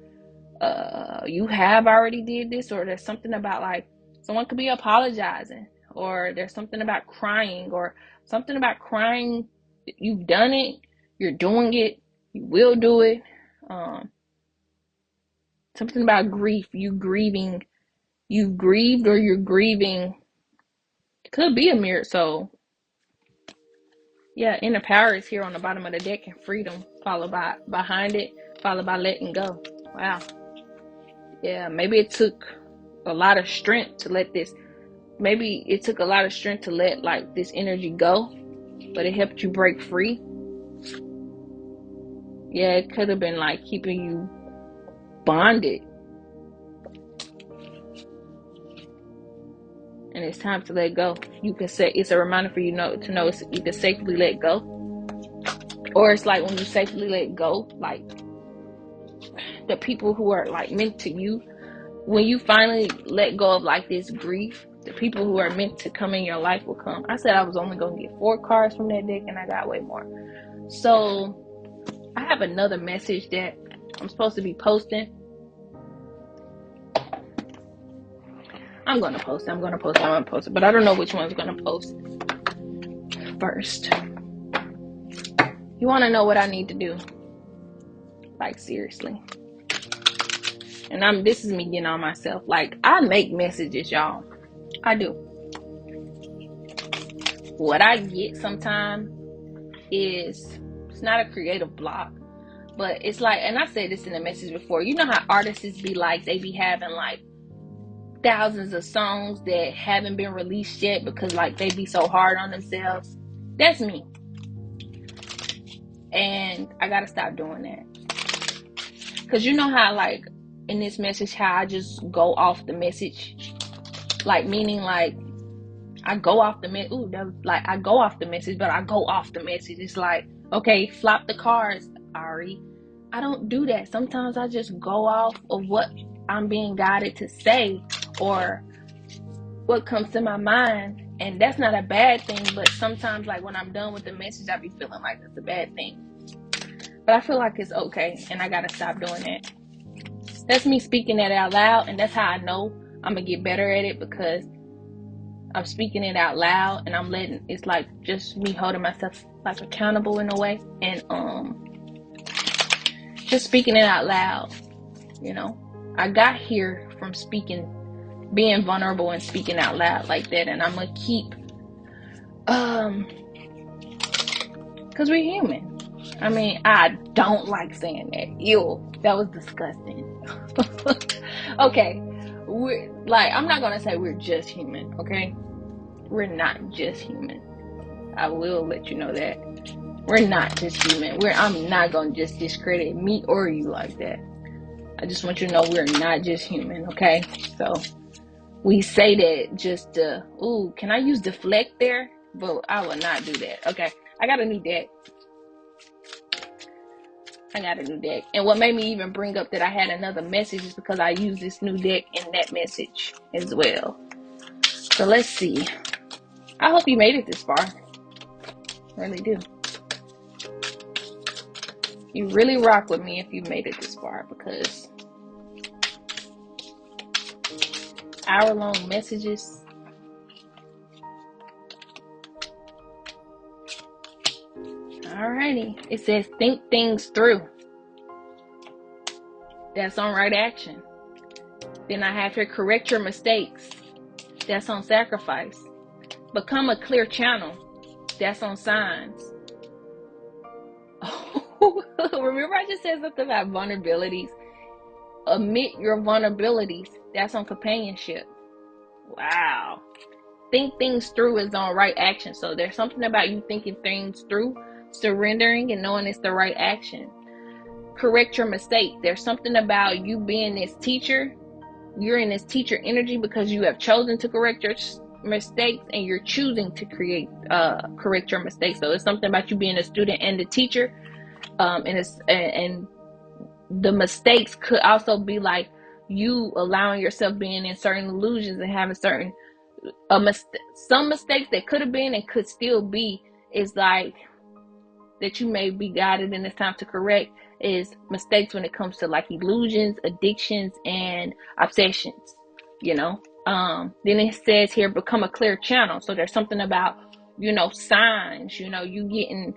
Speaker 1: you have already did this, or there's something about like someone could be apologizing, or there's something about crying, or something about crying. You've done it, you're doing it, you will do it. Something about grief, you've grieved, or you're grieving. It could be a mirror soul. Yeah, inner power is here on the bottom of the deck, and freedom followed by behind it, followed by letting go. Wow. Yeah, maybe it took a lot of strength to let this. Maybe it took a lot of strength to let like this energy go, but it helped you break free. Yeah, it could have been like keeping you bonded, and it's time to let go. You can say it's a reminder for you to know you can safely let go, or it's like when you safely let go, like the people who are like meant to you. When you finally let go of like this grief, the people who are meant to come in your life will come. I said I was only going to get 4 cards from that deck, and I got way more. So I have another message that I'm supposed to be posting. I'm going to post it, but I don't know which one's going to post first. You want to know what I need to do? Like, seriously. And this is me getting on myself. Like, I make messages, y'all. I do. What I get sometimes is, it's not a creative block, but it's like, and I said this in the message before, you know how artists be like, they be having like thousands of songs that haven't been released yet because like they be so hard on themselves. That's me. And I gotta stop doing that. Because you know how like in this message, how I just go off the message, like meaning like I go off the message. I go off the message, but I go off the message. It's like, okay, flop the cards, Ari. I don't do that. Sometimes I just go off of what I'm being guided to say, or what comes to my mind, and that's not a bad thing. But sometimes, like when I'm done with the message, I be feeling like that's a bad thing. But I feel like it's okay, and I gotta stop doing that. That's me speaking that out loud, and that's how I know I'm gonna get better at it, because I'm speaking it out loud, and I'm letting, it's like just me holding myself like accountable in a way, and just speaking it out loud. You know, I got here from being vulnerable and speaking out loud like that, and I'm gonna keep, because we're human. I mean, I don't like saying that. Ew, that was disgusting. Okay, I'm not gonna say we're just human, okay? We're not just human. I will let you know that. We're not just human. I'm not gonna just discredit me or you like that. I just want you to know we're not just human, okay? So we say that just to, ooh, can I use deflect there? But I will not do that. Okay, I got a new deck. And what made me even bring up that I had another message is because I used this new deck in that message as well. So let's see. I hope you made it this far. I really do. You really rock with me if you made it this far, because hour-long messages. Alrighty. It says think things through. That's on right action. Then I have here correct your mistakes. That's on sacrifice. Become a clear channel. That's on signs. Oh, remember I just said something about vulnerabilities. Admit your vulnerabilities. That's on companionship. Wow. Think things through is on right action. So there's something about you thinking things through, surrendering, and knowing it's the right action. Correct your mistake. There's something about you being this teacher. You're in this teacher energy because you have chosen to correct your mistakes, and you're choosing to correct your mistakes. So it's something about you being a student and the teacher. And the mistakes could also be like you allowing yourself being in certain illusions and having certain some mistakes that could have been and could still be, is like that you may be guided in this time to correct, is mistakes when it comes to like illusions, addictions, and obsessions, you know. Then it says here, become a clear channel. So there's something about, you know, signs, you know, you getting,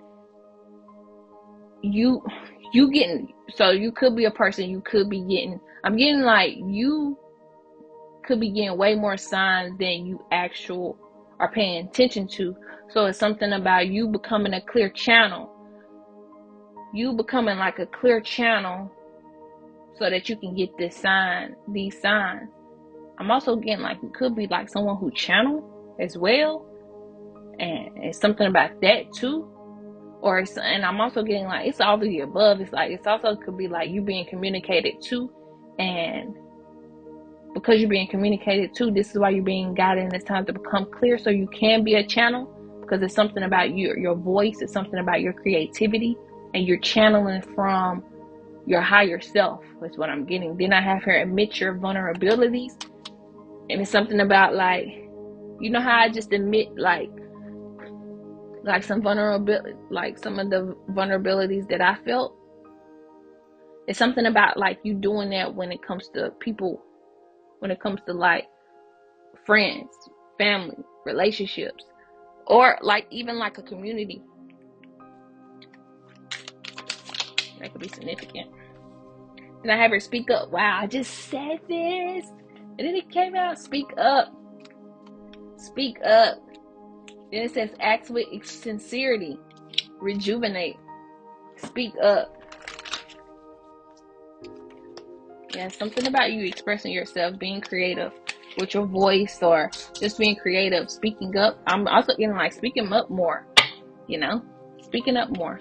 Speaker 1: so you could be a person, you could be getting, I'm getting like, you could be getting way more signs than you are paying attention to. So it's something about you becoming a clear channel. You becoming like a clear channel so that you can get these signs. I'm also getting like, you could be like someone who channel as well. And it's something about that too. And I'm also getting like, it's all of the above. It's like, it's also could be like you being communicated to, and because you're being communicated to, this is why you're being guided in this time to become clear, so you can be a channel, because it's something about your voice, it's something about your creativity, and you're channeling from your higher self, is what I'm getting. Then I have here, admit your vulnerabilities, and it's something about like, you know how I just admit like some vulnerability, like some of the vulnerabilities that I felt. It's something about like you doing that when it comes to people, when it comes to like friends, family, relationships, or like even like a community. That could be significant. And I have her speak up. Wow, I just said this, and then it came out. Speak up. Speak up. Then it says act with sincerity. Rejuvenate. Speak up. Yeah, something about you expressing yourself, being creative with your voice, or just being creative, speaking up. I'm also getting like speaking up more, you know, speaking up more,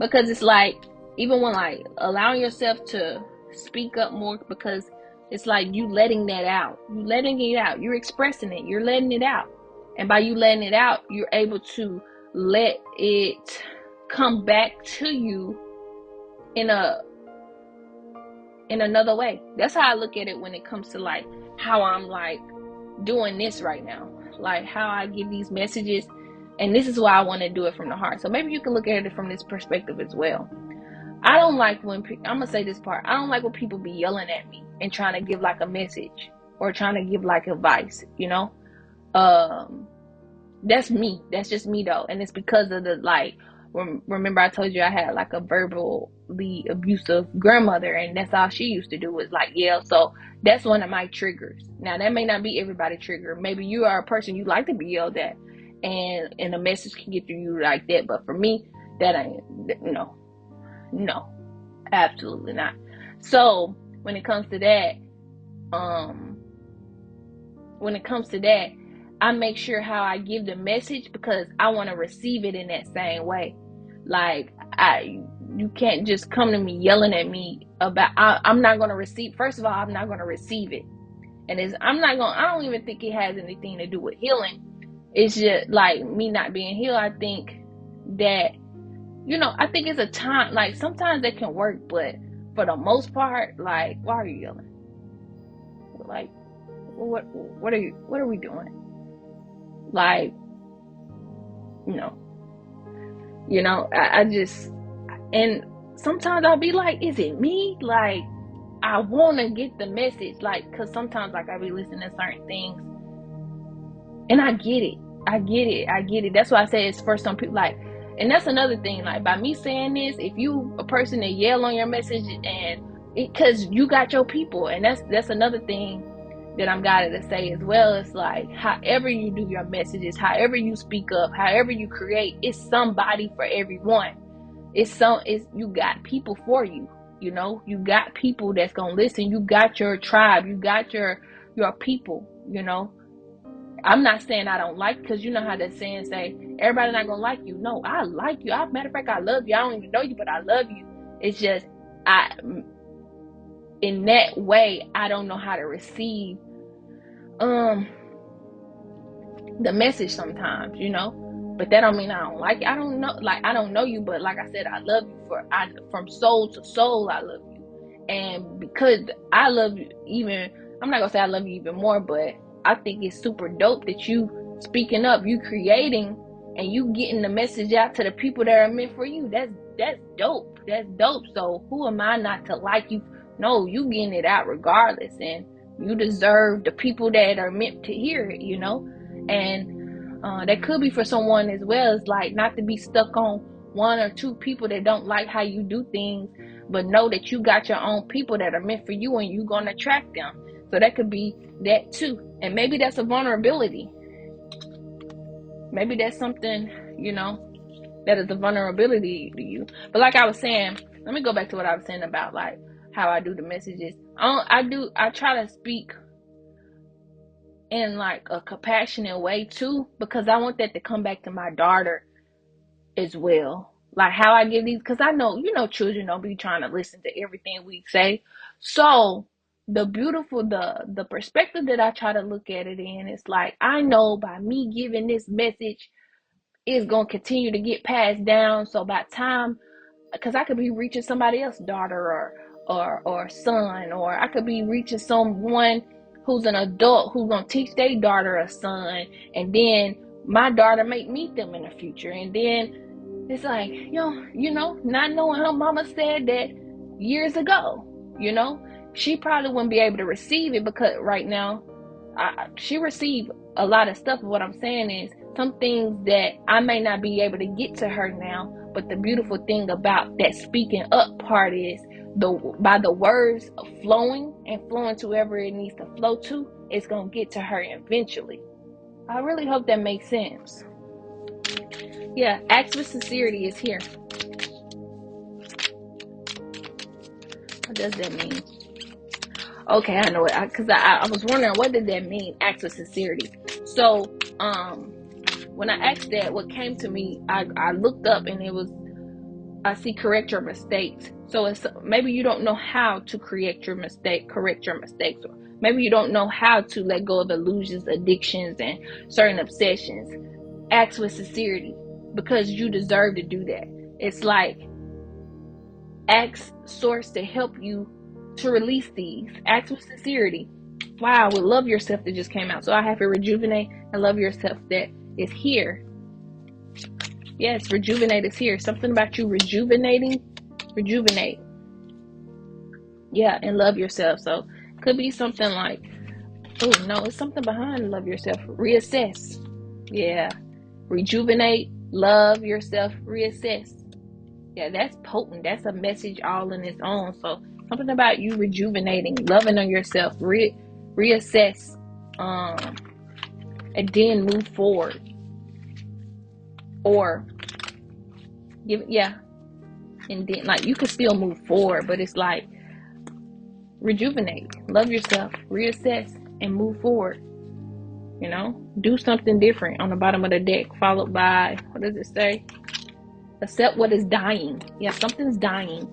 Speaker 1: because it's like, even when like allowing yourself to speak up more, because it's like you letting that out, you're expressing it, you're letting it out. And by you letting it out, you're able to let it come back to you in another way. That's how I look at it when it comes to like how I'm like doing this right now, like how I give these messages, and this is why I want to do it from the heart. So maybe you can look at it from this perspective as well. I don't like when I'm gonna say this part. I don't like when people be yelling at me and trying to give like a message or trying to give like advice. Um, that's me. That's just me though, and it's because of the like. Remember, I told you I had like a verbally abusive grandmother, and that's all she used to do was like yell. So that's one of my triggers. Now that may not be everybody's trigger. Maybe you are a person you like to be yelled at, and a message can get through you like that. But for me, that ain't no, absolutely not. So when it comes to that, um, when it comes to that, I make sure how I give the message because I want to receive it in that same way. Like you can't just come to me yelling at me about. I'm not gonna receive. First of all, I'm not gonna receive it, and I'm not gonna. I don't even think it has anything to do with healing. It's just like me not being healed. I think that I think it's a time. Like sometimes it can work, but for the most part, like why are you yelling? Like what are we doing? Like, I just, and sometimes I'll be like, is it me? Like, I want to get the message, like, because sometimes, like, I be listening to certain things, and I get it. That's why I say it's for some people, like, and that's another thing, like, by me saying this, if you a person that yell on your message, and because you got your people, and that's another thing that I'm guided to say as well. It's like, however you do your messages, however you speak up, however you create, it's somebody for everyone. It's you got people for you. You got people that's gonna listen. You got your tribe. You got your people. I'm not saying I don't like, because you know how that saying say, everybody not gonna like you. No, I like you. Matter of fact, I love you. I don't even know you, but I love you. It's just in that way, I don't know how to receive the message sometimes, but that don't mean I don't like it. I don't know you, but like I said, I love you from soul to soul. I love you, and because I love you, I'm not gonna say I love you even more, but I think it's super dope that you speaking up, you creating, and you getting the message out to the people that are meant for you. That's dope. That's dope. So who am I not to like you? No, you getting it out regardless, and you deserve the people that are meant to hear it, and that could be for someone as well. It's like not to be stuck on one or two people that don't like how you do things, but know that you got your own people that are meant for you, and you're going to attract them. So that could be that too. And maybe that's a vulnerability. Maybe that's something, that is a vulnerability to you. But like I was saying, let me go back to what I was saying about like how I do the messages. I try to speak in like a compassionate way too, because I want that to come back to my daughter as well. Like how I give these, because I know, children don't be trying to listen to everything we say. So the perspective that I try to look at it in is like, I know by me giving this message, it's going to continue to get passed down. So by time, because I could be reaching somebody else's daughter or son, or I could be reaching someone who's an adult who's gonna teach their daughter or son, and then my daughter might meet them in the future, and then it's like, not knowing her mama said that years ago, she probably wouldn't be able to receive it, because right now she received a lot of stuff. What I'm saying is some things that I may not be able to get to her now, but the beautiful thing about that speaking up part is by the words flowing to wherever it needs to flow to, it's gonna get to her eventually. I really hope that makes sense. Yeah, acts with sincerity is here. What does that mean? Okay, I know it, because I was wondering, what did that mean, acts with sincerity? So when I asked that, what came to me, I looked up, and it was, I see correct your mistakes. So it's maybe you don't know how to correct your mistakes, or maybe you don't know how to let go of illusions, addictions, and certain obsessions. Act with sincerity, because you deserve to do that. It's like ask source to help you to release these. Act with sincerity. Wow, with love yourself that just came out. So I have to rejuvenate and love yourself that is here. Yes, rejuvenate is here. Something about you rejuvenating rejuvenate. Yeah, and love yourself. So could be something like, oh no, it's something behind love yourself. Reassess. Yeah. Rejuvenate, love yourself, reassess. Yeah, that's potent. That's a message all in its own. So something about you rejuvenating, loving on yourself, reassess, and then move forward. Or and then like you can still move forward, but it's like rejuvenate, love yourself, reassess, and move forward. Do something different on the bottom of the deck, followed by, what does it say? Accept what is dying. Yeah, something's dying.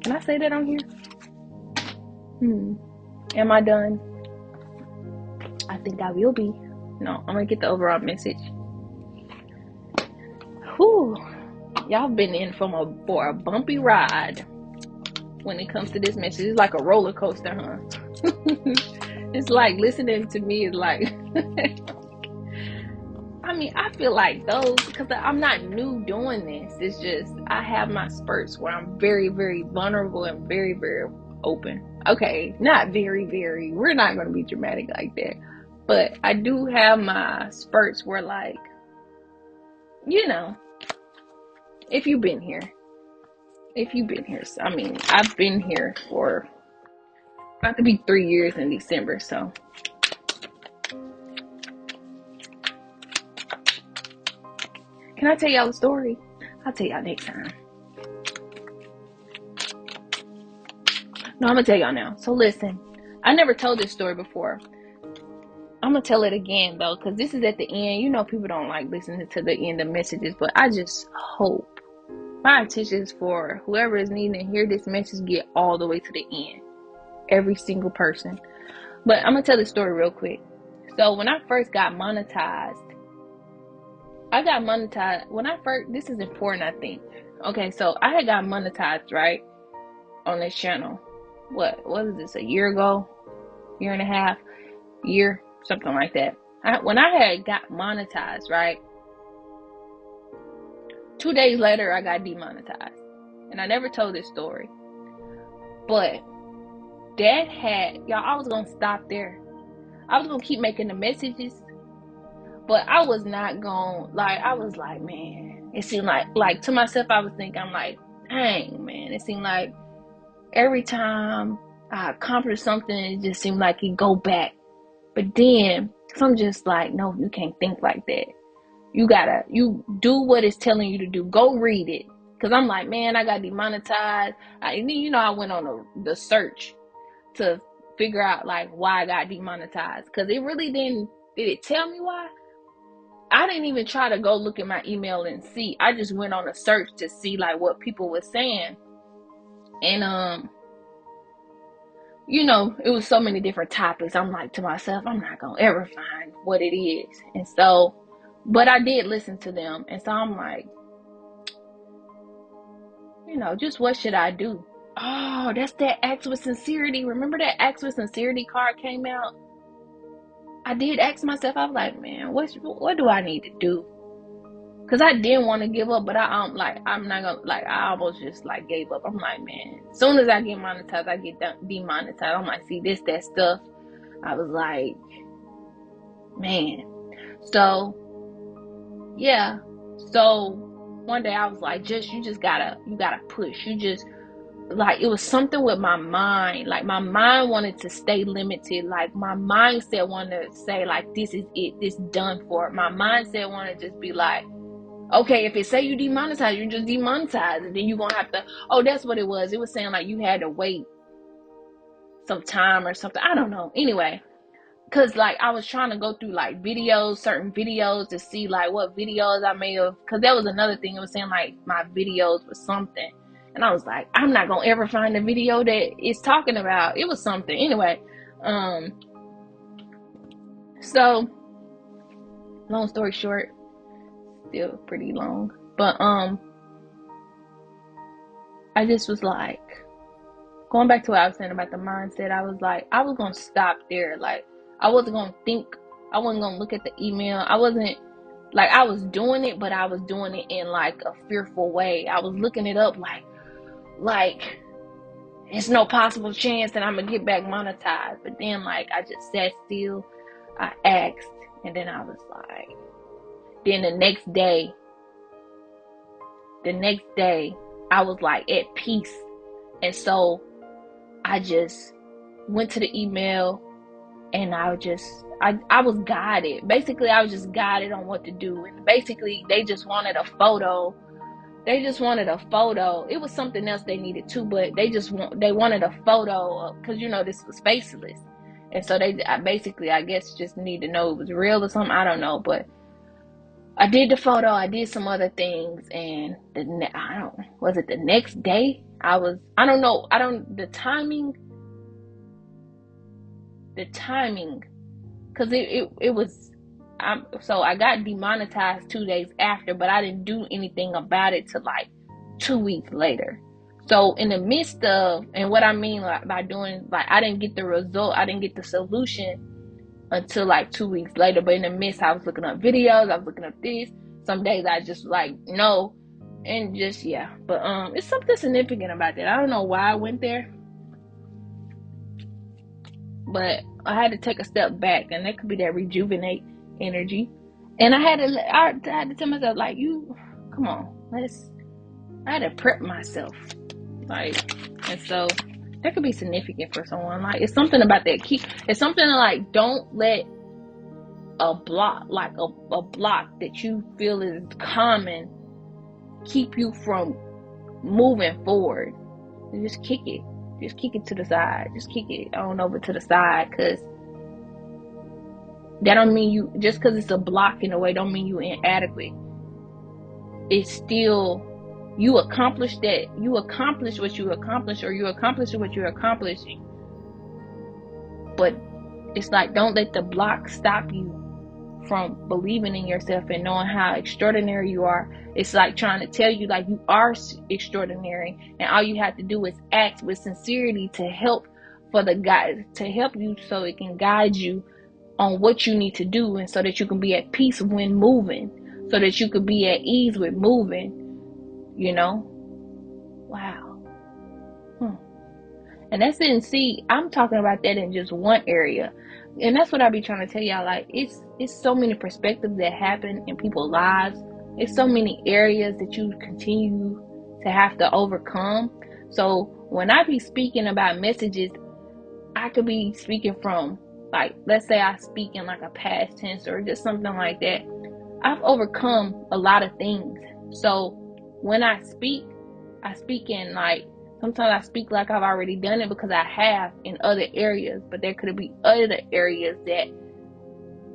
Speaker 1: Can I say that on here? Am I done? I think I will be. No, I'm gonna get the overall message. Whew. Y'all been in for a bumpy ride when it comes to this message. It's like a roller coaster, huh? It's like listening to me is like I mean, I feel like those, because I'm not new doing this. It's just I have my spurts where I'm very, very vulnerable and very, very open. Okay, not very, very. We're not going to be dramatic like that. But I do have my spurts where, like, if you've been here. I mean, I've been here for about to be 3 years in December, so. Can I tell y'all a story? I'll tell y'all next time. No, I'm going to tell y'all now. So listen, I never told this story before. I'm going to tell it again, though, because this is at the end. People don't like listening to the end of messages, but I just hope my intention is for whoever is needing to hear this message get all the way to the end. Every single person. But I'm going to tell this story real quick. So when I first got monetized, this is important, I think. Okay, so I had got monetized, right, on this channel. What is this, a year ago? Year and a half? Year? Something like that. When I had got monetized, right, 2 days later, I got demonetized. And I never told this story. But that I was going to stop there. I was going to keep making the messages. But I was not going, I was like, man, it seemed like to myself, I was thinking, I'm like, dang, man, it seemed like every time I accomplished something, it just seemed like it go back. But then, so I'm just like, no, you can't think like that. You do what it's telling you to do. Go read it. Because I'm like, man, I got demonetized. I went on the search to figure out, why I got demonetized. Because it really did it tell me why? I didn't even try to go look at my email and see. I just went on a search to see, what people were saying. And, it was so many different topics. I'm like to myself, I'm not going to ever find what it is. And so, but I did listen to them. And so I'm like, just what should I do? Oh, that's that Acts with Sincerity. Remember that Acts with Sincerity card came out? I did ask myself, I was like, man, what do I need to do? Because I didn't want to give up, but I'm not going to, I almost just, gave up. I'm like, man, as soon as I get monetized, I get demonetized. I'm like, see, that stuff. I was like, man. So, yeah. So, one day I was like, you just gotta push. You just, it was something with my mind. My mind wanted to stay limited. My mindset wanted to say, this is it. This done for. My mindset wanted to just be like, okay, if it say you demonetize, you just demonetize. And then you're going to have to, that's what it was. It was saying, you had to wait some time or something. I don't know. Anyway, because, I was trying to go through, videos, certain videos to see, what videos I may have. Because that was another thing. It was saying, my videos was something. And I was like, I'm not going to ever find a video that it's talking about. It was something. Anyway, so, long story short, still pretty long. But, I just was going back to what I was saying about the mindset, I was going to stop there. I wasn't going to think. I wasn't going to look at the email. I wasn't, I was doing it, but I was doing it in, a fearful way. I was looking it up, like, it's no possible chance that I'm gonna get back monetized. But then, like, I just sat still, I asked, and then I was like, then the next day, I was like at peace. And so I just went to the email, and I was guided. Basically, I was just guided on what to do. And basically, they just wanted a photo. It was something else they needed too, but they wanted a photo because this was faceless. And so I guess just need to know it was real or something. I don't know, but I did the photo. I did some other things, and was it the next day? I don't know. The timing, because it was. So I got demonetized 2 days after, but I didn't do anything about it till like 2 weeks later. So in the midst of, and what I mean by doing, like, I didn't get the result, I didn't get the solution until like 2 weeks later. But in the midst, I was looking up videos, I was looking up this. Some days I just like no, and just But it's something significant about that. I don't know why I went there, but I had to take a step back, and that could be that rejuvenate energy. And I had to tell myself, like, come on, I had to prep myself, like, and so that could be significant for someone. Like, it's something about that. It's something like, don't let a block, like a block that you feel is common, keep you from moving forward. And just kick it to the side. Just kick it on over to the side, because that don't mean just because it's a block in a way, don't mean you inadequate. It's still, you accomplished that. You accomplished what you accomplished, or you accomplished what you're accomplishing. But it's like, don't let the block stop you from believing in yourself and knowing how extraordinary you are. It's like trying to tell you, like, you are extraordinary, and all you have to do is act with sincerity to help you, so it can guide you on what you need to do, and so that you can be at peace when moving, so that you could be at ease with moving. Wow. And that's it. And see, I'm talking about that in just one area, and that's what I be trying to tell y'all. Like, it's so many perspectives that happen in people's lives. It's so many areas that you continue to have to overcome. So when I be speaking about messages, I could be speaking from, like, let's say I speak in like a past tense or just something like that. I've overcome a lot of things. So when I speak in, like, sometimes I speak like I've already done it, because I have in other areas, but there could be other areas that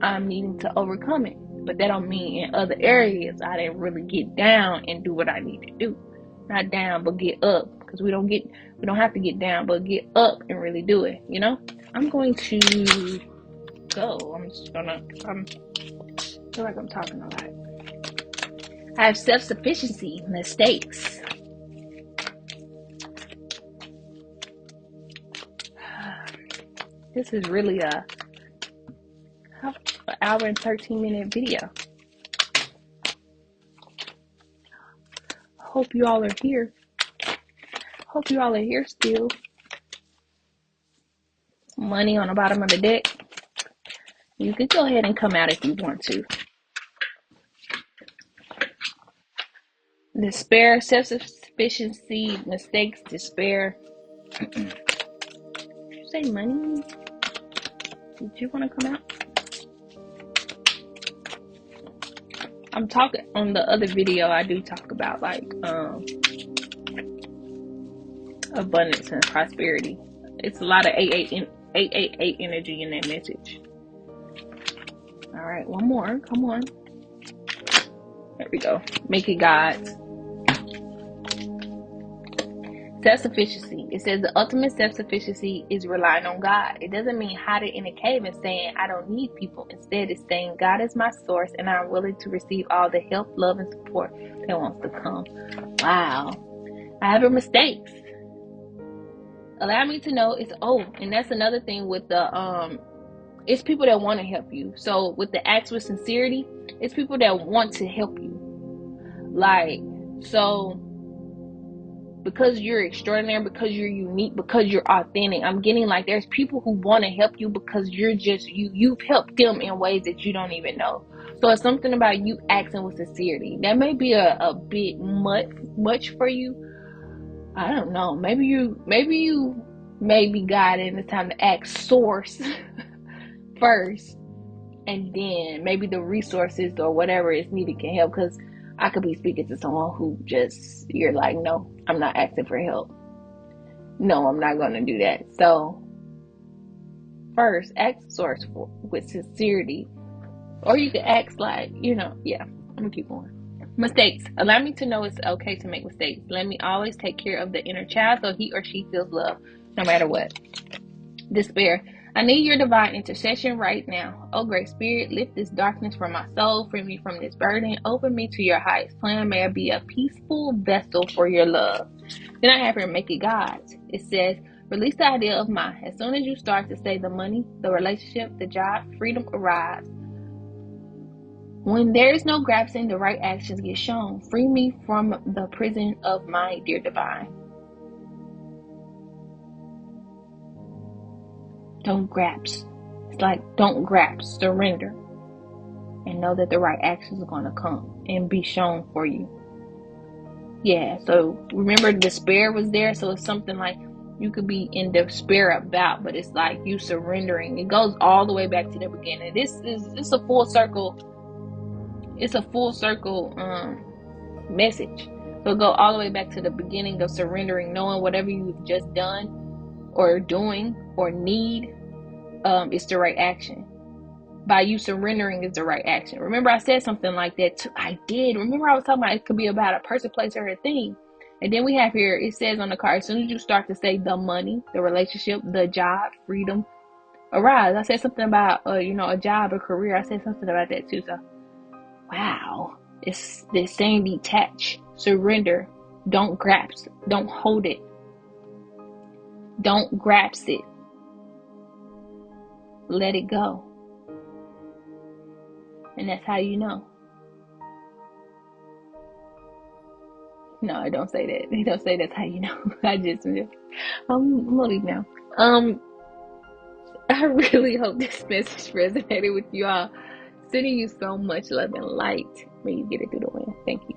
Speaker 1: I'm needing to overcome it. But that don't mean in other areas I didn't really get down and do what I need to do. Not down, but get up, because we don't have to get down, but get up and really do it. I'm going to go. I feel like I'm talking a lot. I have self-sufficiency mistakes. This is really an hour and 13-minute video. Hope you all are here. Hope you all are here still. Money on the bottom of the deck. You can go ahead and come out if you want to. Despair, self-sufficiency, mistakes, despair. Did you say money? Did you want to come out? I'm talking on the other video. I do talk about, like, abundance and prosperity. It's a lot of 888 energy in that message. All right, one more. Come on. There we go. Make it God's. Self-sufficiency. It says the ultimate self-sufficiency is relying on God. It doesn't mean hiding in a cave and saying, I don't need people. Instead, it's saying, God is my source, and I'm willing to receive all the help, love, and support that wants to come. Wow. I have mistakes. Allow me to know and that's another thing with the, it's people that want to help you. So with the acts with sincerity, it's people that want to help you. Like, so because you're extraordinary, because you're unique, because you're authentic. I'm getting like there's people who want to help you because you're just you've helped them in ways that you don't even know. So it's something about you acting with sincerity. That may be a bit much for you. I don't know. Maybe God and it's time to ask source first, and then maybe the resources or whatever is needed can help. Because I could be speaking to someone who just, you're like, no, I'm not asking for help. No, I'm not going to do that. So first, ask source with sincerity. Or you can ask like, yeah, I'm going to keep going. Mistakes. Allow me to know it's okay to make mistakes. Let me always take care of the inner child so he or she feels love no matter what. Despair. I need your divine intercession right now. Oh, great spirit, lift this darkness from my soul. Free me from this burden. Open me to your highest plan. May I be a peaceful vessel for your love. Then I have here, make it God's. It says, release the idea of mine. As soon as you start to say the money, the relationship, the job, freedom arrives. When there is no grasping, the right actions get shown. Free me from the prison of my dear divine. Don't grasp. It's like, don't grasp. Surrender. And know that the right actions are going to come and be shown for you. Yeah, so remember despair was there. So it's something like you could be in despair about, but it's like you surrendering. It goes all the way back to the beginning. It's a full circle. It's a full circle message. So go all the way back to the beginning of surrendering, knowing whatever you've just done or doing or need is the right action. By you surrendering is the right action. Remember I said something like that too. I did. Remember I was talking about it could be about a person, place, or a thing. And then we have here, it says on the card, as soon as you start to say the money, the relationship, the job, freedom, arise. I said something about, a job, a career. I said something about that too. So, wow. It's this saying detach, surrender, don't grasp, don't hold it, don't grasp it, let it go. And that's how you know. No, I don't say that. They don't say that's how you know. I'm gonna leave now. I really hope this message resonated with you all. Sending you so much love and light. May you get it through the wind. Thank you.